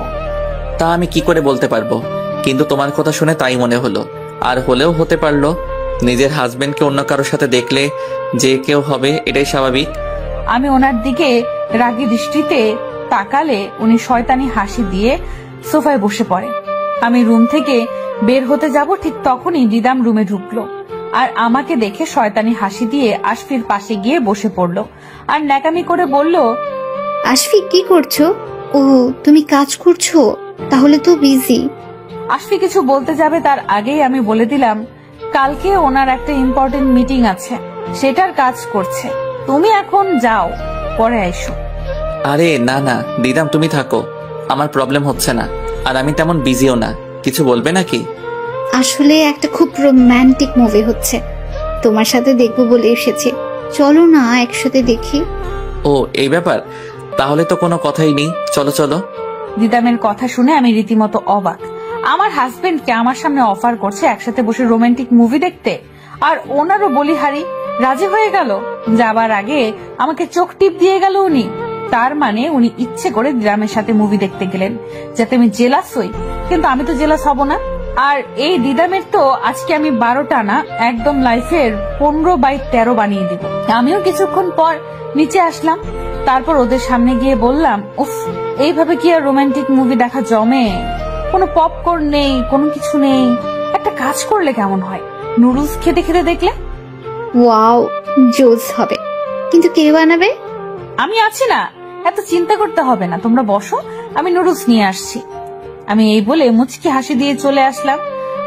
তা আমি কি করে বলতে পারবো, কিন্তু তোমার কথা শুনে তাই মনে হলো। আর হলেও হতে পারলো। নিজের হাজবেন্ডকে অন্য কারোর সাথে দেখলে যে কেউ হবে, এটাই স্বাভাবিক। আমি ওনার দিকে রাগী দৃষ্টিতে তাকালে উনি শয়তানি হাসি দিয়ে সোফায় বসে পড়ে। আমি রুম থেকে বের হতে যাব ঠিক তখনই দিদাম রুমে ঢুকলো। আর আমাকে দেখে শয়তানি হাসি দিয়ে আশফির পাশে গিয়ে বসে পড়লো আর ন্যাকামি করে বলল, আশফি কি করছো? ও তুমি কাজ করছো, তাহলে তো বিজি। আশফি কিছু বলতে যাবে তার আগেই আমি বলে দিলাম, কালকে ওনার একটা ইম্পর্টেন্ট মিটিং আছে, সেটার কাজ করছে, তুমি এখন যাও, পরে আইসো। আরে না না দিদাম, তুমি থাকো, আমার প্রবলেম হচ্ছে না, আর আমি তেমন বিজিও না। কিছু বলবে নাকি? আসলে একটা খুব রোমান্টিক মুভি হচ্ছে, তোমার সাথে দেখবো বলে এসেছি, চলো না একসাথে দেখি। ও এই ব্যাপার, তাহলে তো কোনো কথাই নেই, চলো চলো। দিদামের কথা শুনে আমি রীতিমতো অবাক। আমার হাজবেন্ডকে আমার সামনে অফার করছে একসাথে বসে রোমান্টিক মুভি দেখতে, আর ওনারও বলিহারি রাজি হয়ে গেল। যাবার আগে আমাকে চোখ টিপ দিয়ে গেল উনি। তার মানে উনি ইচ্ছে করে দিদামের সাথে মুভি দেখতে গেলেন যাতে আমি জেলাস হই, কিন্তু আমি তো জেলাস হব না। আর এই দিদামের তো আজকে আমি 12টা না, একদম লাইফের 15/13 বানিয়ে দিব। আমিও কিছুক্ষণ পর নিচে আসলাম, তারপর ওদের সামনে গিয়ে বললাম, উফ, এইভাবে কি আর রোমান্টিক মুভি দেখা জমে? কোনো পপকর্ন নেই, কোনো কিছু নেই। একটা কাজ করলে কেমন হয়, নুডলস খেতে খেতে দেখলে? ওয়াও, জোস হবে, কিন্তু কে বানাবে? আমি আছি না, এত চিন্তা করতে হবে না, তোমরা বসো, আমি নুডলস নিয়ে আসছি। আমি এই বলে মুচকি হাসি দিয়ে চলে আসলাম।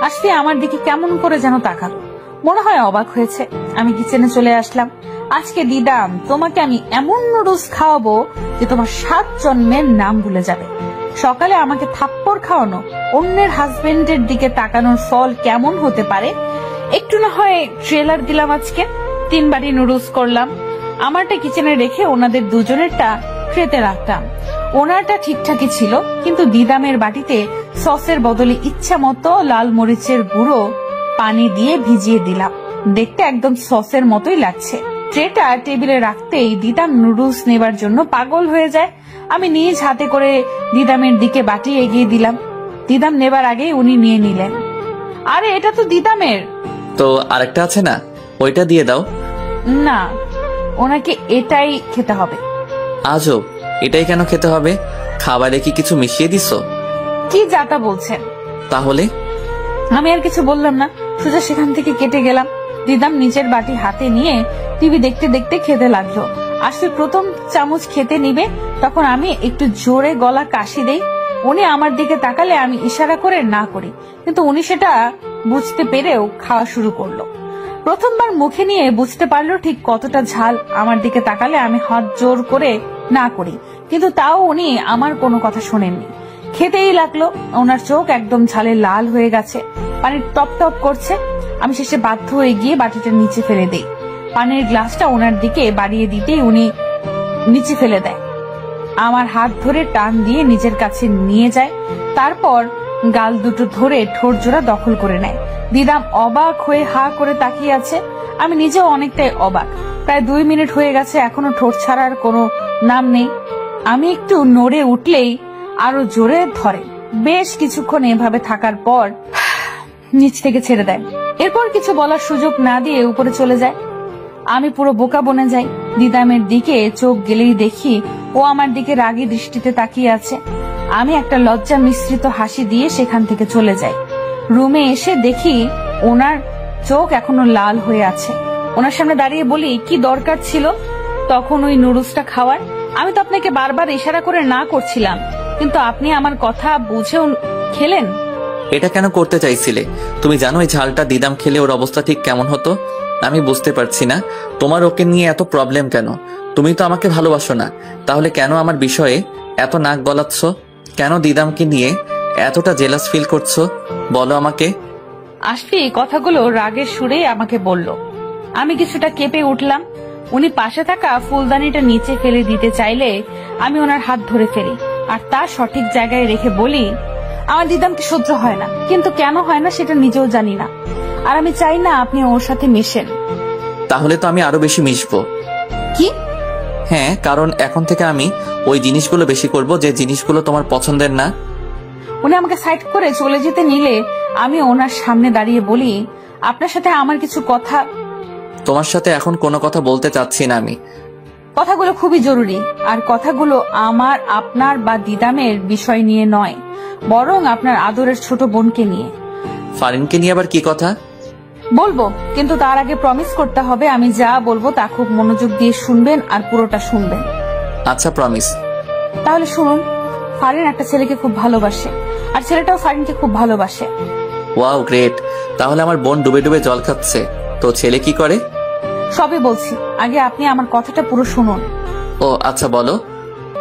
আসতে আমার দিকে কেমন করে যেন তাকালো, মনে হয় অবাক হয়েছে। আমি কিচেনে চলে আসলাম। আজকে দিদাম, তোমাকে আমি এমন নুডলস খাওয়াবো যে তোমার 7 জন্মের নাম ভুলে যাবে। সকালে আমাকে থাপ্পড় খাওয়ানো, অন্যের হাজবেন্ডের দিকে তাকানোর ফল কেমন হতে পারে একটু না হয় ট্রেলার দিলাম। আজকে 3 বাটি নুডলস করলাম। আমারটা কিচেনে রেখে ওনাদের দুজনেরটা ট্রেতে রাখতাম। ওনারটা ঠিকঠাকই ছিল, কিন্তু দিদামের বাটিতে সসের বদলে ইচ্ছা মতো লাল মরিচের গুঁড়ো পানি দিয়ে ভিজিয়ে দিলাম। দেখতে একদম সসের মতোই লাগছে। ট্রেটা টেবিলে রাখতেই দিদাম নুডলস নেবার জন্য পাগল হয়ে যায়। আমি নিজ হাতে করে দিদামের দিকে বাটি এগিয়ে দিলাম। দিদাম নেবার আগেই উনি নিয়ে নিলেন। আরে এটা তো দিদামের। তো আরেকটা আছে না, ওইটা দিয়ে দাও। না, ওনাকে এটাই খেতে হবে। আজব, এটাই কেন খেতে হবে? খাবারে কি কিছু মিশিয়ে দিছো? কি যাতা বলছেন? তাহলে আমি আর কিছু বললাম না, সোজা সেখান থেকে কেটে গেলাম। দিদাম নিচের বাটি হাতে নিয়ে টিভি দেখতে দেখতে খেতে লাগলো। আসলে প্রথম চামচ খেতে নিবে, তখন আমি একটু জোরে গলা কাশি দেই। উনি আমার দিকে তাকালে আমি ইশারা করে না করি, কিন্তু উনি সেটা বুঝতে পেরেও খাওয়া শুরু করলো। প্রথমবার মুখে নিয়ে বুঝতে পারলো ঠিক কতটা ঝাল। আমার দিকে তাকালে আমি হাত জোর করে না করি, কিন্তু তাও উনি আমার কোনো কথা শোনেননি। খেতেই লাগলো। ওনার চোখ একদম ঝালে লাল হয়ে গেছে, পানি টপ টপ করছে। আমি শেষে বাধ্য হয়ে গিয়ে বাটিটা নিচে ফেলে দেই। পানির গ্লাসটা ওনার দিকে বাড়িয়ে দিতেই উনি নিচে ফেলে দেয়। আমার হাত ধরে টান দিয়ে নিজের কাছে নিয়ে যায়, তারপর গাল দুটো ধরে ঠোঁট জোড়া দখল করে নেয়। দিদাম অবাক হয়ে হা করে তাকিয়ে আছে। আমি নিজেও অনেকটাই অবাক। প্রায় 2 মিনিট হয়ে গেছে, এখনো ঠোঁট ছাড়ার কোনো নাম নেই। আমি একটু নড়ে উঠলেই আরো জোরে ধরে। বেশ কিছুক্ষণ এভাবে থাকার পর নিচ থেকে ছেড়ে দেয়। এরপর কিছু বলার সুযোগ না দিয়ে উপরে চলে যায়। আমি পুরো বোকা বনে যাই। দিদামের দিকে চোখ গেলেই দেখি ও আমার দিকে রাগী দৃষ্টিতে তাকিয়ে আছে। আমি একটা লজ্জা মিশ্রিত হাসি দিয়ে সেখান থেকে চলে যাই। রুমে এসে দেখি ওনার চোখ এখনো লাল হয়ে আছে। ওনার সামনে দাঁড়িয়ে বলি, কি দরকার ছিল তখন ওই নুডলসটা খাওয়ার? আমি তো আপনাকে বারবার ইশারা করে না করছিলাম, কিন্তু আপনি আমার কথা বুঝেও খেলেন। এটা কেন করতে চাইছিলে? তুমি জানো এই ঝালটা দিদাম খেলে ওর অবস্থা ঠিক কেমন হতো? আমি বুঝতে পারছি না তোমার ওকে নিয়ে এত প্রবলেম কেন। তুমি তো আমাকে ভালোবাসো না, তাহলে কেন আমার বিষয়ে এত নাক গলাচ্ছ? কেন দিদামকে নিয়ে এতটা জেলাস ফিল করছো বলো আমাকে। আসলে এই কথাগুলো রাগের সুরে আমাকে বলল। আমি কিছুটা কেঁপে উঠলাম। উনি পাশে থাকা ফুলদানিটা নিচে ফেলে দিতে চাইলে আমি ওনার হাত ধরে ফেলি আর তার সঠিক জায়গায় রেখে বলি, আমার দিদামকে সহ্য হয় না, কিন্তু কেন হয় না সেটা নিজেও জানি না, আর আমি চাই না আপনি ওর সাথে মেশেন। তাহলে তো আমি আরো বেশি মিশবো। কি? হ্যাঁ, কারণ এখন থেকে আমি ওই জিনিসগুলো বেশি করব যে জিনিসগুলো তোমার পছন্দের না। উনি আমাকে সাইড করে চলে যেতে নিলে আমি ওনার সামনে দাঁড়িয়ে বলি, আপনার সাথে আমার কিছু কথা। তোমার সাথে এখন কোনো কথা বলতে চাচ্ছি না আমি। কথাগুলো খুবই জরুরি, আর কথাগুলো আমার, আপনার বা দিদামের বিষয় নিয়ে নয়, বরং আপনার আদরের ছোট বোনকে নিয়ে। ফারিনকে নিয়ে আবার কি কথা? বলবো, কিন্তু তার আগে প্রমিস করতে হবে আমি যা বলবো তা খুব মনোযোগ দিয়ে শুনবেন আর পুরোটা শুনবেন। আচ্ছা, প্রমিস। তাহলে শুনুন, ফারিন একটা ছেলেকে খুব ভালোবাসে আর ছেলেটাও ফারিনকে খুব ভালোবাসে। Wow, great. তাহলে আমার বোন ডুবে ডুবে জল খাচ্ছে, তো ছেলে কি করে? সবই বলছি, আগে আপনি আমার কথাটা পুরো শুনুন। ও আচ্ছা, বলো।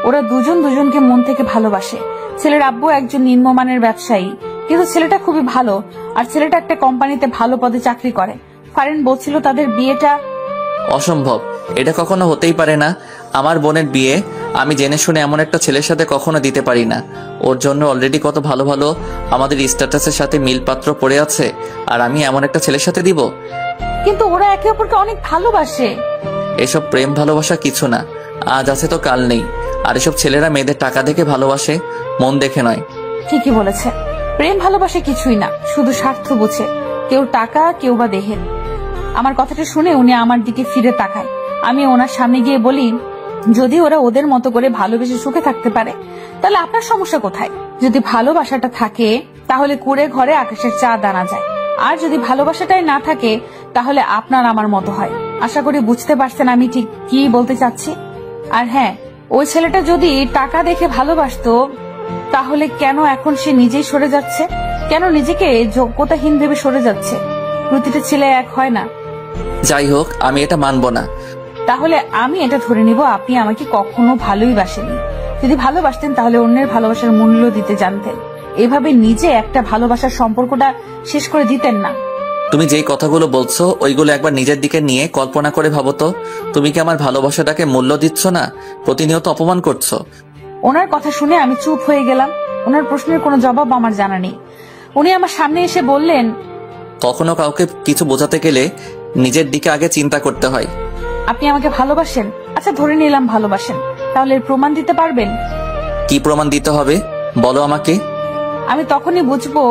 ওরা দুজন দুজনকে মন থেকে ভালোবাসে। ছেলের আব্বু একজন নিম্নমানের ব্যবসায়ী, কিন্তু ছেলেটা খুবই ভালো আর ছেলেটা একটা কোম্পানিতে ভালো পদে চাকরি করে। ফারিন বলছিল তাদের বিয়েটা অসম্ভব, এটা কখনো হতেই পারে না। আমার বোনের বিয়ে আমি জেনে শুনে এমন একটা ছেলের সাথে কখনো দিতে পারি না। ওর জন্য অলরেডি কত ভালো ভালো আমাদের স্ট্যাটাসের সাথে মিলপাত্র পড়ে আছে, আর আমি এমন একটা ছেলের সাথে দিব? কিন্তু ওরা একে অপরকে অনেক ভালোবাসে। এসব প্রেম ভালোবাসা কিছু না, আজ আছে তো কাল নেই। আর এসব ছেলেরা মেয়েদের টাকা দেখে ভালোবাসে, মন দেখে নয়। ঠিকই বলেছে, প্রেম ভালোবাসা কিছুই না, শুধু স্বার্থ বুঝে, কেউ টাকা কেউ বা দেহের। আমার কথাটা শুনে উনি আমার দিকে ফিরে তাকায়। আমি ওনার সামনে গিয়ে বলি, যদি ওরা ওদের মতো করে ভালোবেসে সুখে থাকতে পারে তাহলে আপনার সমস্যা কোথায়? যদি ভালোবাসাটা থাকে তাহলে কুড়ে ঘরে আকাশের চাঁদ আনা যায়, আর যদি ভালোবাসাটাই না থাকে তাহলে আপনার আমার মতো হয়। আশা করি বুঝতে পারছেন আমি ঠিক কি বলতে চাচ্ছি। আর হ্যাঁ, ওই ছেলেটা যদি টাকা দেখে ভালোবাসতো তাহলে কেন এখন সে নিজেই সরে যাচ্ছে? কেন নিজেকে যোগ্যতাহীন ভেবে সরে যাচ্ছে? প্রতিটা ছেলে এক হয় না। যাই হোক, আমি এটা মানব না। তাহলে আমি এটা ধরে নিব আপনি আমাকে কখনো ভালোই বাসেননি। যদি ভালোবাসতেন তাহলে অন্যের ভালোবাসার মূল্য দিতে জানতেন, এভাবে নিজে একটা ভালোবাসার সম্পর্কটা শেষ করে দিতেন না। তুমি যেই কথাগুলো বলছো ওইগুলো একবার নিজের দিকে নিয়ে কল্পনা করে ভাবো তো। তুমি কি আমার ভালোবাসাটাকে মূল্য দিচ্ছ না, প্রতিনিয়ত অপমান করছো? ওনার কথা শুনে আমি চুপ হয়ে গেলাম। ওনার প্রশ্নের কোনো জবাব আমার জানা নেই। উনি আমার সামনে এসে বললেন, কখনো কাউকে কিছু বোঝাতে গেলে নিজের দিকে আগে চিন্তা করতে হয়। আপনি আমাকে ভালোবাসেন? আচ্ছা, ধরে নিলাম ভালোবাসেন, তাহলে এর প্রমাণ দিতে পারবেন? কি প্রমাণ দিতে হবে বলো আমাকে। আমি তখনই বুঝবো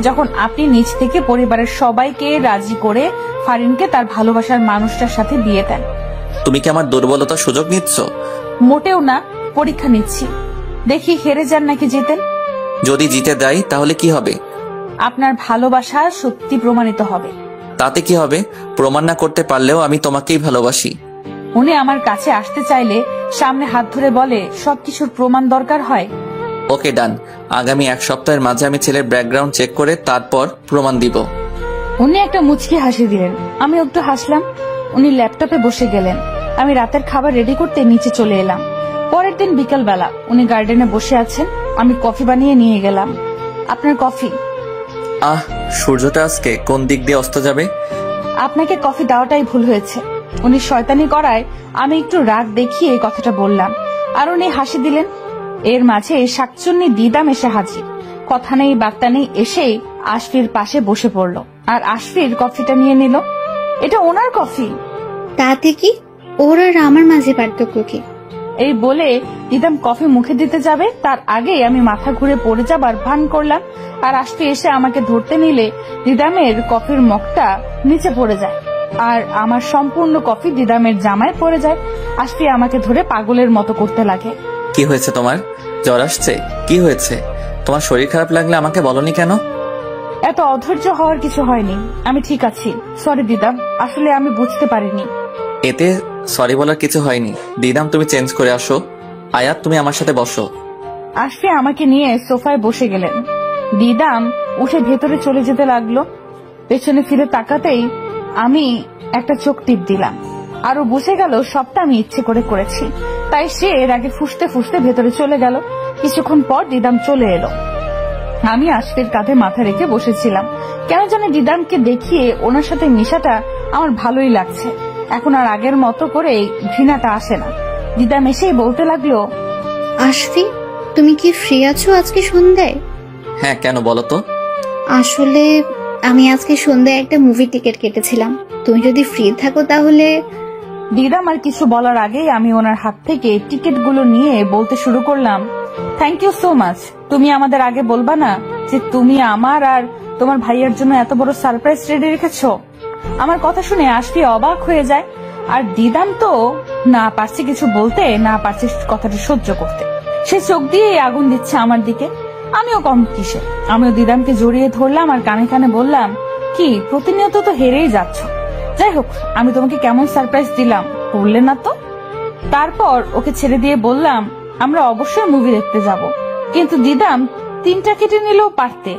যখন আপনি নিজ থেকে পরিবারের সবাইকে রাজি করে ফারিনকে তার ভালোবাসার মানুষটার সাথে বিয়ে দেন। তুমি কি আমার দুর্বলতার সুযোগ নিচ্ছ? মোটেও না, পরীক্ষা নিচ্ছি, দেখি হেরে যান নাকি জেতেন। যদি জিতে দেয় তাহলে কি হবে? আপনার ভালোবাসা সত্যি প্রমাণিত হবে। তাতে কি হবে? প্রমাণ না করতে পারলেও আমি তোমাকেই ভালোবাসি। উনি আমার কাছে আসতে চাইলে সামনে হাত ধরে বলে সবকিছুর প্রমাণ দরকার হয়। ওকে, ডান। আগামী এক সপ্তাহের মাঝে আমি ছেলের ব্যাকগ্রাউন্ড চেক করে তারপর প্রমাণ দিব। উনি একটা মুচকি হাসি দিলেন, আমি একটু হাসলাম। উনি ল্যাপটপে বসে গেলেন। আমি রাতের খাবার রেডি করতে নিচে চলে এলাম। পরের দিন বিকাল বেলা উনি গার্ডেনে বসে আছেন। আমি কফি বানিয়ে নিয়ে গেলাম। আপনার কফি। আহ, সূর্যটা আজকে কোন দিক দিয়ে অস্ত যাবে? আপনাকে কফি দেওয়াটাই ভুল হয়েছে। উনি শয়তানি করায় আমি একটু রাগ দেখিয়ে কথাটা বললাম, আর উনি হাসি দিলেন। এর মাঝে শাকচুন্নি দিদাম এসে হাজির। কথা নেই বার্তা নেই, এসেই আশফির পাশে বসে পড়লো আর আশফির কফিটা নিয়ে নিল। এটা ওনার কফি। তাতে কি, ওর আর আমার মাঝে পার্থক্য কি? এই বলে দিদাম কফি মুখে দিতে যাবে, তার আগে আমি মাথা ঘুরে পড়ে যাবার ভান করলাম, আর আশফি এসে আমাকে ধরতে নিলে দিদামের কফির মগটা নিচে পড়ে যায় আর আমার সম্পূর্ণ কফি দিদামের জামায় পড়ে যায়। আশফি আমাকে ধরে পাগলের মতো করতে লাগে। কি হয়েছে তোমার? জ্বর আসছে? কি হয়েছে তোমার? শরীর খারাপ লাগলে আমাকে বলনি কেন? এত অধৈর্য হওয়ার কিছু হয়নি, আমি ঠিক আছি। সরি দিদাম, আসলে আমি বুঝতে পারিনি। এতে সরি বলার কিছু হয়নি। দিদাম, তুমি চেঞ্জ করে আসো। আয়াত, তুমি আমার সাথে বসো। আশফি আমাকে নিয়ে সোফায় বসে গেলেন। দিদাম উঠে ভেতরে চলে যেতে লাগলো। পেছনে ফিরে তাকাতেই আমি একটা চোখ টিপ দিলাম, আরো বুঝে গেল সবটা আমি ইচ্ছে করে করেছি। তাই সে এর আগে ফুসতে ফুসতে ভেতরে চলে গেল। কিছুক্ষণ পর দিদাম চলে এলো। আমি আশফির কাঁধে মাথা রেখে বসেছিলাম। কেন জানি দিদামকে দেখিয়ে ওনার সাথে মিশাটা আমার ভালোই লাগছে। এখন আর আগের মতো করে ঘৃণাটা আসে না। দিদাম এসেই বলতে লাগলো, আশফি, তুমি কি ফ্রি আছো আজকে সন্ধ্যায়? হ্যাঁ, কেন বলো তো? আসলে আমি আজকে সন্ধ্যায় একটা মুভি টিকিট কেটেছিলাম, তুমি যদি ফ্রি থাকো তাহলে। দিদাম আর কিছু বলার আগেই আমি ওনার হাত থেকে টিকিটগুলো নিয়ে বলতে শুরু করলাম, থ্যাংক ইউ সো মাচ। তুমি আমাদের আগে বলবা না যে তুমি আমার আর তোমার ভাইয়ের জন্য এত বড় সারপ্রাইজ রেডি রেখেছো? আমার কথা শুনে আশফি অবাক হয়ে যায়, আর দিদাম তো না পারছে কিছু বলতে, না পারছে কথাটা সহ্য করতে। সে চোখ দিয়ে আগুন দিচ্ছে আমার দিকে। আমিও কম কিসে, আমিও দিদামকে জড়িয়ে ধরলাম আর কানে কানে বললাম, কি প্রতিনিয়ত তো হেরেই যাচ্ছ। যাই হোক, আমি তোমাকে কেমন সারপ্রাইজ দিলাম বললে না তো। তারপর ওকে ছেড়ে দিয়ে বললাম আমরা অবশ্যই মুভি দেখতে যাব, কিন্তু দিদাম 3টা কেটে নিলেও পারতে,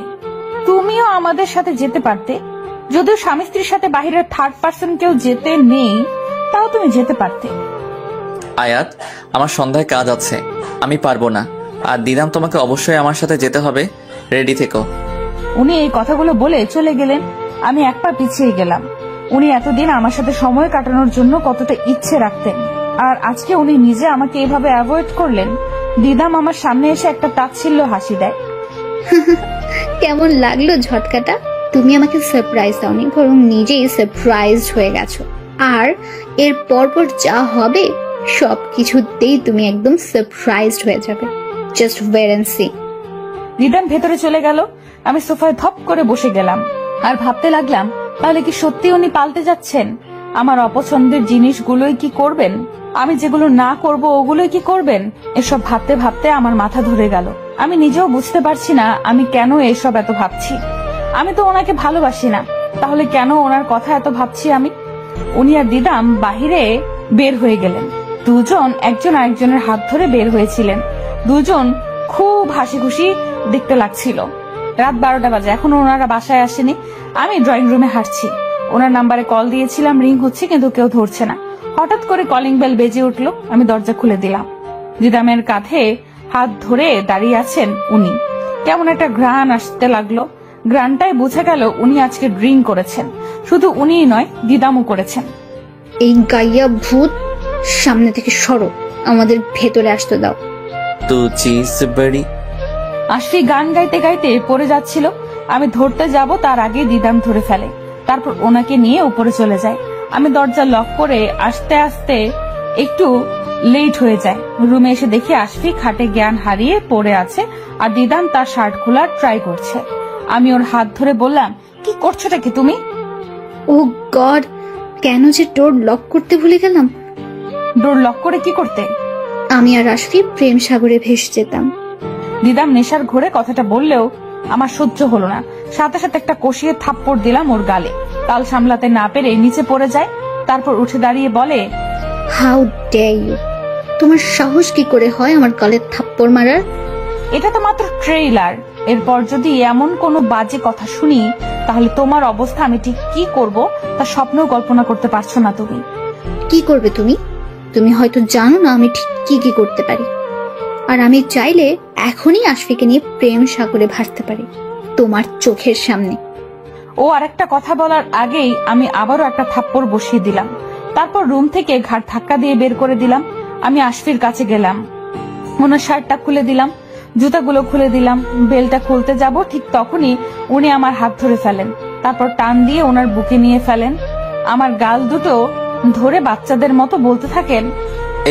তুমিও আমাদের সাথে যেতে পারতে। যদিও স্বামী স্ত্রীর সাথে বাহিরের থার্ড পার্সন কেউ যেতে নেই, তাও তুমি যেতে পারতে। আয়াত, আমার সন্ধ্যায় কাজ আছে, আমি পারবো না। আর দিদাম, তোমাকে অবশ্যই আমার সাথে যেতে হবে, রেডি থেকো। উনি এই কথাগুলো বলে চলে গেলেন। আমি এক পা পিছিয়ে গেলাম। উনি এতদিন আমার সাথে সময় কাটানোর জন্য কতটা ইচ্ছে রাখতেন, আর আজকে উনি নিজে আমাকে এভাবে অ্যাভয়েড করলেন। দিদাম আমার সামনে এসে একটা তাচ্ছিল্য হাসি দেয়। কেমন লাগলো ঝটকাটা? তুমি আমাকে সারপ্রাইজ দাওনি, বরং নিজেই সারপ্রাইজড হয়ে গেছো। আর এর পরপর যা হবে সবকিছুতেই তুমি একদম সারপ্রাইজড হয়ে যাবে। Just wait and see. দিদাম ভেতরে চলে গেল। আমি সোফায় ধপ করে বসে গেলাম আর ভাবতে লাগলাম, তাহলে কি সত্যি উনি পাল্টে যাচ্ছেন? আমার অপছন্দের জিনিসগুলোই কি করবেন? আমি যেগুলো না করব ওগুলোই কি করবেন? এসব ভাবতে ভাবতে আমার মাথা ধরে গেল। আমি নিজেও বুঝতে পারছি না আমি কেন এসব এত ভাবছি। আমি তো ওনাকে ভালোবাসি না, তাহলে কেন ওনার কথা এত ভাবছি আমি? উনি আর দিদাম বাহিরে বের হয়ে গেলেন। দুজন একজন আরেকজনের হাত ধরে বের হয়েছিলেন। দুজন খুব হাসি খুশি দেখতে লাগছিল। রাত 12টা বাজে, এখনো ওনারা বাসায় আসেনি। আমি ড্রয়িং রুমে হাঁটছি। ওনার নাম্বারে কল দিয়েছিলাম, রিং হচ্ছে কিন্তু কেউ ধরছে না। হঠাৎ করে কলিং বেল বেজে উঠলো। আমি দরজা খুলে দিলাম। দিদামের কাঁধে হাত ধরে দাঁড়িয়ে আছেন উনি। কেমন একটা ঘ্রাণ আসতে লাগলো। ঘ্রাণটাই বোঝা গেল উনি আজকে ড্রিঙ্ক করেছেন। শুধু উনিই নয়, দিদামও করেছেন। এই গাইয়া ভূত, সামনে থেকে সরো, আমাদের ভেতরে আসতে দাও। তু চিজ বড়ি। আশফি গান গাইতে গাইতে পড়ে যাচ্ছিল। আমি ধরতে যাব তার আগে দিদাম ধরে ফেলে। তারপর ওনাকে নিয়ে উপরে চলে যায়। আমি দরজা লক করে আস্তে আস্তে একটু লেট হয়ে যায়। রুমে এসে দেখি আশফি খাটে জ্ঞান হারিয়ে পড়ে আছে আর দিদাম তার শার্ট খোলার ট্রাই করছে। আমি ওর হাত ধরে বললাম, কি করছোটা কি তুমি? ও গড, কেন যে ডোর লক করতে ভুলে গেলাম। ডোর লক করে কি করতে? আমি আর আশফি প্রেম সাগরে ভেসে যেতাম। দিদাম নেশার ঘোরে কথাটা বললেও আমার সহ্য হলো না। সাথে সাথে একটা কষিয়ে থাপ্পড় দিলাম ওর গালে। তাল সামলাতে না পেরে নিচে পড়ে যায়। তারপর উঠে দাঁড়িয়ে বলে, হাউ ডেয়ার ইউ, তোমার সাহস কি করে হয় আমার গালে থাপ্পড় মারার? এটা তো মাত্র ট্রেইলার। এরপর যদি এমন কোনো বাজে কথা শুনি তাহলে তোমার অবস্থা আমি ঠিক কি করব তা স্বপ্নেও কল্পনা করতে পারছো না তুমি। কি করবে তুমি? তুমি হয়তো জানো না আমি ঠিক কি কি করতে পারি। আর আমি চাইলে এখনই আশফিকে নিয়ে প্রেম সাগরে ভাসতে পারি তোমার চোখের সামনে। ও আরেকটা কথা বলার আগেই আমি আবারও একটা থাপ্পড় বসিয়ে দিলাম। তারপর রুম থেকে ঘাট ধাক্কা দিয়ে বের করে দিলাম। আমি আশফির কাছে গেলাম, ওনার শার্টটা খুলে দিলাম, জুতাগুলো খুলে দিলাম। বেলটা খুলতে যাব ঠিক তখনই উনি আমার হাত ধরে ফেলেন। তারপর টান দিয়ে ওনার বুকে নিয়ে ফেলেন। আমার গাল দুটো ধরে বাচ্চাদের মতো বলতে থাকেন,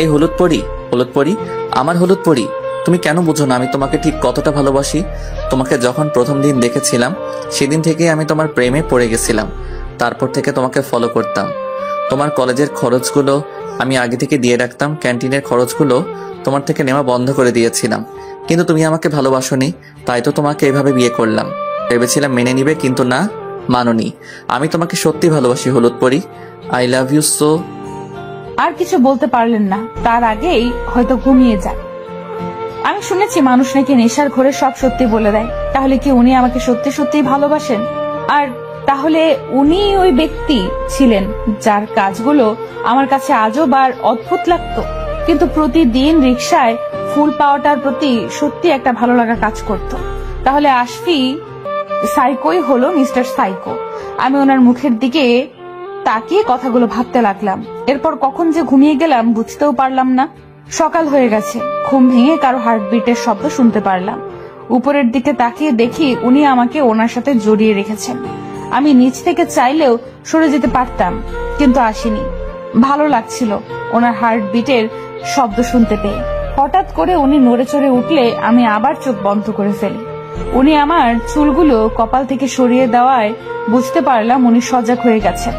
এই হলুদ পরি, হলুদ পরি, আমার হলুদ পরি, তুমি কেন বুঝো না আমি তোমাকে ঠিক কতটা ভালোবাসি? তোমাকে যখন প্রথম দিন দেখেছিলাম সেদিন থেকেই আমি তোমার প্রেমে পড়ে গেছিলাম। তারপর থেকে তোমাকে ফলো করতাম। তোমার কলেজের খরচগুলো আমি আগে থেকে দিয়ে রাখতাম, ক্যান্টিনের খরচগুলো তোমার থেকে নেওয়া বন্ধ করে দিয়েছিলাম। কিন্তু তুমি আমাকে ভালোবাসোনি, তাই তো তোমাকে এভাবে বিয়ে করলাম। ভেবেছিলাম মেনে নিবে, কিন্তু না, মানোনি। আমি তোমাকে সত্যি ভালোবাসি হলুদ পরি, আই লাভ ইউ সো। আর কিছু বলতে পারলেন না, তার আগেই হয়তো ঘুমিয়ে যায়। আমি শুনেছি মানুষ নাকি নেশার ঘরে সব সত্যি বলে দেয়। তাহলে কি উনি আমাকে সত্যি সত্যি ভালোবাসেন? আর তাহলে উনি ওই ব্যক্তি ছিলেন যার কাজগুলো আমার কাছে আজব আর অদ্ভুত লাগতো, কিন্তু প্রতিদিন রিকশায় ফুল পাওয়াটার প্রতি সত্যি একটা ভালো লাগা কাজ করত। তাহলে আশফি সাইকোই হলো মিস্টার সাইকো। আমি ওনার মুখের দিকে তাকিয়ে কথাগুলো ভাবতে লাগলাম। এরপর কখন যে ঘুমিয়ে গেলাম বুঝতেও পারলাম না। সকাল হয়ে গেছে। ঘুম ভেঙে কারো হার্টবিটের শব্দ শুনতে পারলাম। উপরের দিকে তাকিয়ে দেখি উনি আমাকে ওনার সাথে জড়িয়ে রেখেছেন। আমি নিচ থেকে চাইলেও সরে যেতে পারতাম, কিন্তু আসিনি। ভালো লাগছিল ওনার হার্টবিটের শব্দ শুনতে পেয়ে। হঠাৎ করে উনি নড়ে চড়ে উঠলে আমি আবার চোখ বন্ধ করে ফেলি। উনি আমার চুলগুলো কপাল থেকে সরিয়ে দেওয়ায় বুঝতে পারলাম উনি সজাগ হয়ে গেছেন।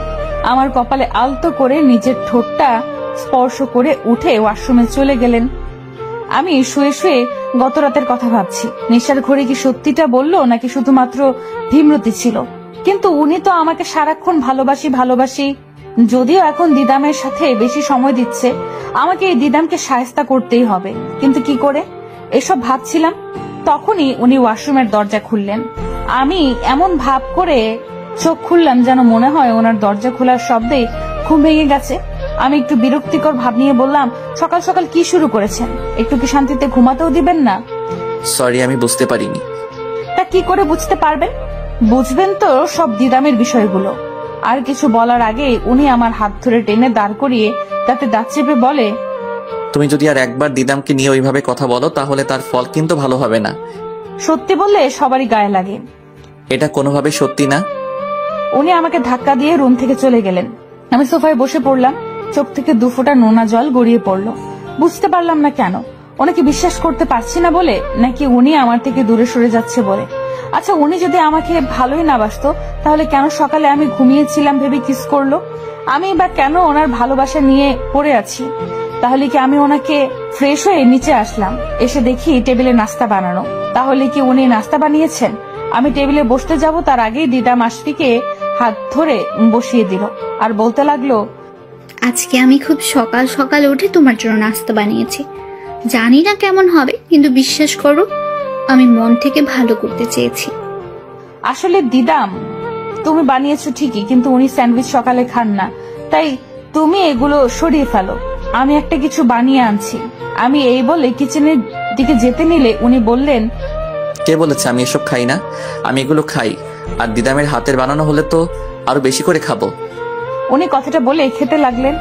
আমার কপালে আলতো করে নিজের ঠোঁটটা স্পর্শ করে উঠে ওয়াশরুমে চলে গেলেন। আমি শুয়ে শুয়ে গত রাতের কথা ভাবছি। নেশার ঘরে কি সত্যিটা বললো নাকি শুধুমাত্র ভীমরতি ছিল? কিন্তু উনি তো আমাকে সারাক্ষণ ভালোবাসি ভালোবাসি, যদিও এখন দিদামের সাথে বেশি সময় দিচ্ছে, আমাকে এই দিদামকে শায়েস্তা করতেই হবে। কিন্তু কি করে এসব ভাবছিলাম, তখনই উনি ওয়াশরুমের দরজা খুললেন। আমি এমন ভাব করে চোখ খুললাম যেন মনে হয় ওনার দরজা খোলার শব্দে ঘুম ভেঙে গেছে। আমি একটু বিরক্তিকর ভাব নিয়ে বললাম, সকাল সকাল কি শুরু করেছেন? একটু কি শান্তিতে ঘুমাতেও দিবেন না? সরি, আমি বুঝতে পারিনি। তা কি করে বুঝতে পারবেন? বুঝবেন তো সব দিদামের বিষয়গুলো। আর কিছু বলার আগে উনি আমার হাত ধরে টেনে দাঁড় করিয়ে তাতে দাঁত চেপে বলে, তুমি যদি আর একবার দিদামকে নিয়ে ওইভাবে কথা বলো তাহলে তার ফল কিন্তু ভালো হবে না। সত্যি বললে সবারই গায়ে লাগে। এটা কোনোভাবে সত্যি না। উনি আমাকে ধাক্কা দিয়ে রুম থেকে চলে গেলেন। আমি সোফায় বসে পড়লাম। চোখ থেকে 2 ফোঁটা নোনা জল গড়িয়ে পড়লো। বুঝতে পারলাম না কেন, ওনাকে বিশ্বাস করতে পারছি না বলে, নাকি উনি আমার থেকে দূরে সরে যাচ্ছে বলে। আচ্ছা, উনি যদি আমাকে ভালোই না বাসতো তাহলে কেন সকালে আমি ঘুমিয়েছিলাম ভেবে কিস করলো? আমি বা কেন ওনার ভালোবাসা নিয়ে পড়ে আছি? তাহলে কি আমি ওনাকে ফ্রেশ হয়ে নিচে আসলাম, এসে দেখি টেবিলে নাস্তা বানানো। তাহলে কি উনি নাস্তা বানিয়েছেন? আমি টেবিলে বসতে যাব তার আগেই দিদাম আশফিকে হাত ধরে বসিয়ে দিল আর বলতে লাগলো, আজকে আমি খুব সকাল সকাল উঠে তোমার জন্য নাস্তা বানিয়েছি। জানি না কেমন হবে, কিন্তু বিশ্বাস করো আমি মন থেকে ভালো করতে চেয়েছি। আসলে দিদাম, তুমি বানিয়েছো ঠিকই, কিন্তু উনি স্যান্ডউইচ সকালে খান না, তাই তুমি এগুলো সরিয়ে ফেলো, আমি একটা কিছু বানিয়ে আনছি। আমি এই বলে কিচেনের দিকে যেতে নিলে উনি বললেন, কে বলেছে আমি এসব খাই না? আমি এগুলো খাই, আর দিদামের হাতের বানানো হলে তো আরো বেশি করে খাবো। উনি কথাটা বলে খেতে লাগলেন।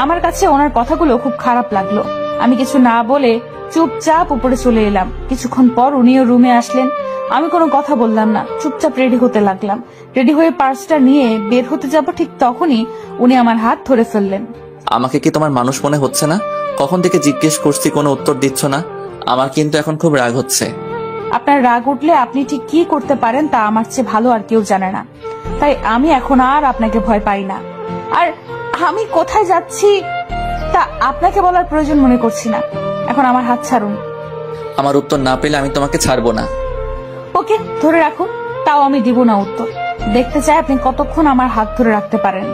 আমার কাছে ওনার কথাগুলো খুব খারাপ লাগলো। আমি কিছু না বলে চুপচাপ উপরে চলে এলাম। কিছুক্ষণ পর উনিও রুমে আসলেন। আমি কোনো কথা বললাম না, চুপচাপ রেডি হতে লাগলাম। রেডি হয়ে পার্সটা নিয়ে বের হতে যাব, ঠিক তখনই উনি আমার হাত ধরে ফেললেন। আমাকে কি তোমার মানুষ মনে হচ্ছে না? কখন থেকে জিজ্ঞেস করছি, কোনো উত্তর দিচ্ছ না। আমার কিন্তু এখন খুব রাগ হচ্ছে। আপনার রাগ উঠলে আপনি ঠিক কি করতে পারেন তা আমার চেয়ে ভালো আর কেউ জানে না, তাই আমি এখন আর আপনাকে ভয় পাই না। আর আমি কোথায় যাচ্ছি তা আপনাকে বলার প্রয়োজন মনে করছি না। এখন আমার হাত ছাড়ুন। আমার উত্তর না পেলে আমি তোমাকে ছাড়বো না। ওকে, ধরে রাখুন, তাও আমি দিব না উত্তর। দেখতে চাই আপনি কতক্ষণ আমার হাত ধরে রাখতে পারেন।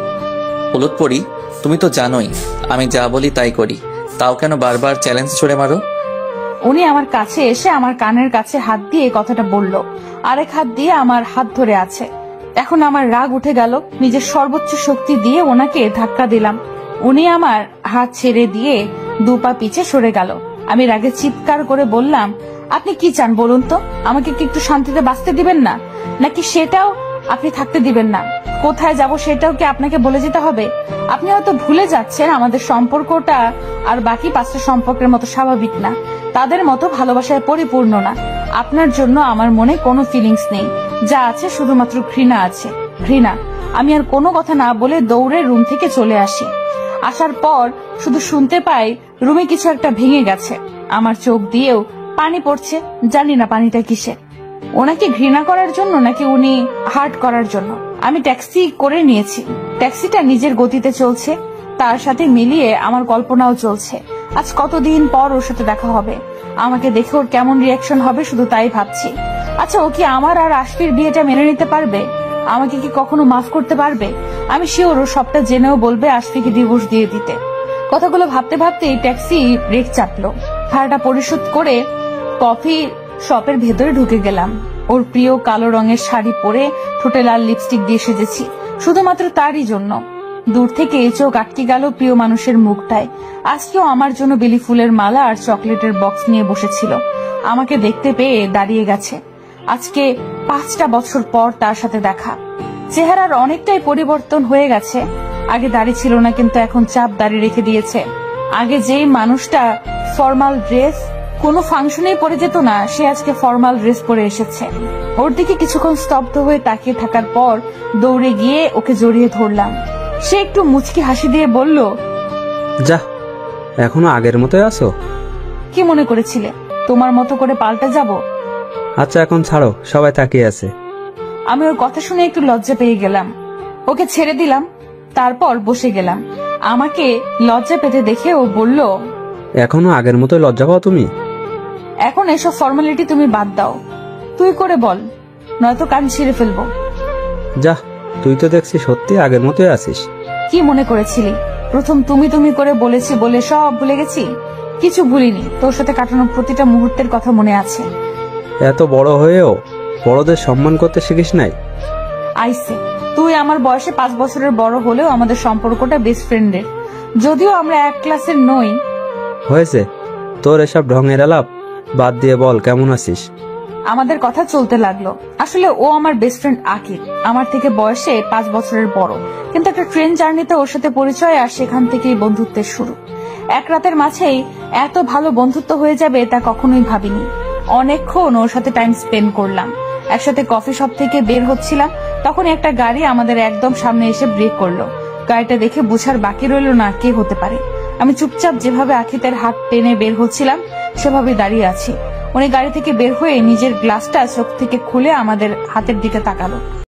হলুদ পরি, তুমি তো জানোই আমি যা বলি তাই করি, তাও কেন বারবার চ্যালেঞ্জ ছুড়ে মারো? উনি আমার কাছে এসে আমার কানের কাছে হাত দিয়ে কথাটা বলল, আরেক হাত দিয়ে আমার হাত ধরে আছে। এখন আমার রাগ উঠে গেল। নিজের সর্বোচ্চ শক্তি দিয়ে ওনাকে ধাক্কা দিলাম। উনি আমার হাত ছেড়ে দিয়ে 2 পা পিছে সরে গেল। আমি রাগে চিৎকার করে বললাম, আপনি কি চান বলুন তো? আমাকে কি একটু শান্তিতে বাঁচতে দিবেন না, নাকি সেটাও আপনি থাকতে দিবেন না? কোথায় যাব সেটাও কি আপনাকে বলে যেতে হবে? আপনি হয়তো ভুলে যাচ্ছেন আমাদের সম্পর্কটা আর বাকি 5টা সম্পর্কের মতো স্বাভাবিক না, তাদের মতো ভালোবাসায় পরিপূর্ণ না। আপনার জন্য আমার মনে কোনো ফিলিংস নেই, যা আছে শুধুমাত্র ঘৃণা আছে। ঘৃণা। আমি আর কোনো কথা না বলে দৌড়ে রুম থেকে চলে আসি। আসার পর শুধু শুনতে পাই রুমে কিছু একটা ভেঙে গেছে। আমার চোখ দিয়েও পানি পড়ছে। জানি না পানিটা কিসের। ওনাকে ঘৃণা করার জন্য নাকি উনি হার্ট করার জন্য। আমি ট্যাক্সি করে নিয়েছি। ট্যাক্সিটা নিজের গতিতে চলছে, তার সাথে মিলিয়ে আমার কল্পনাও চলছে। আজ কতদিন পর ওর সাথে দেখা হবে, আমাকে দেখে ওর কেমন রিয়াকশন হবে শুধু তাই ভাবছি। আচ্ছা, ও কি আমার আর আশফির বিয়েটা মেনে নিতে পারবে? আমাকে কি কখনো মাফ করতে পারবে? আমি শিওর ও সবটা জেনেও বলবে আশফিকে ডিভোর্স দিয়ে দিতে। কথাগুলো ভাবতে ভাবতেই ট্যাক্সি ব্রেক চাপলো। ভাড়াটা পরিশোধ করে কফি শপের ভেতরে ঢুকে গেলাম। ওর প্রিয় কালো রঙের শাড়ি পরে ঠোঁটে লাল লিপস্টিক দিয়ে সেজেছি শুধুমাত্র তারই জন্য। দূর থেকে চোখ আটকে গেল প্রিয় মানুষের মুখটায়। আজকেও আমার জন্য বেলি ফুলের মালা আর চকলেটের বক্স নিয়ে বসেছিল। আমাকে দেখতে পেয়ে দাঁড়িয়ে গেছে। আজকে 5টা বছর পর তার সাথে দেখা। চেহারার অনেকটাই পরিবর্তন হয়ে গেছে। আগে দাড়ি ছিল না, কিন্তু এখন চাপ দাড়ি রেখে দিয়েছে। আগে যেই মানুষটা ফর্মাল ড্রেস কোনো ফাংশনেই পরে যেত না, সে আজকে ফর্মাল ড্রেস পরে এসেছে। ওর দিকে কিছুক্ষণ স্তব্ধ হয়ে তাকিয়ে থাকার পর দৌড়ে গিয়ে ওকে জড়িয়ে ধরলাম। সে একটু মুচকি হাসি দিয়ে বলল, যা, এখনো আগের মতোই আছো? কি মনে করেছিলে তোমার মতো করে পাল্টে যাব? আচ্ছা, এখন ছাড়ো, সবাই তাকিয়ে আছে। আমি ওর কথা শুনে একটু লজ্জা পেয়ে গেলাম। ওকে ছেড়ে দিলাম, তারপর বসে গেলাম। আমাকে লজ্জা পেতে দেখে ও বলল, এখনো আগের মতোই লজ্জা পাও তুমি? এখন এসব ফর্মালিটি তুমি বাদ দাও, তুই করে বল, নয়তো কান ছিঁড়ে ফেলবো। যা, তুই তো দেখছি সত্যি আগের মতোই আছিস। কি মনে করেছিলি প্রথম তুমি তুমি করে বলেছি বলে সব ভুলে গেছি? কিছু ভুলিনি, তোর সাথে কাটানো প্রতিটা মুহূর্তের কথা মনে আছে। এত বড় হয়েও বড়দের সম্মান করতে শিখিস নাই? আইসে, তুই আমার বয়সে 5 বছরের বড় হলেও আমাদের সম্পর্কটা বেস্ট ফ্রেন্ডের, যদিও আমরা এক ক্লাসের নই। হয়েছে তোর এসব ঢঙের আলাপ বাদ দিয়ে বল কেমন আছিস। আমাদের কথা চলতে লাগলো। আসলে ও আমার বেস্ট ফ্রেন্ড আকিব, আমার থেকে বয়সে 5 বছরের বড়, কিন্তু একটা ট্রেন জার্নিতে ওর সাথে পরিচয় আর সেখান থেকেই বন্ধুত্বের শুরু। এক রাতের মাঝেই এত ভালো বন্ধুত্ব হয়ে যাবে তা কখনোই ভাবিনি। অনেকক্ষণ ওর সাথে টাইম স্পেন্ড করলাম। একসাথে কফি শপ থেকে বের হচ্ছিলাম, তখন একটা গাড়ি আমাদের একদম সামনে এসে ব্রেক করলো। গাড়িটা দেখে বোঝার বাকি রইল না কে হতে পারে। আমি চুপচাপ যেভাবে আখিতের হাত টেনে বের হচ্ছিলাম সেভাবে দাঁড়িয়ে আছি। উনি গাড়ি থেকে বের হয়ে নিজের গ্লাসটা চোখ থেকে খুলে আমাদের হাতের দিকে তাকালো।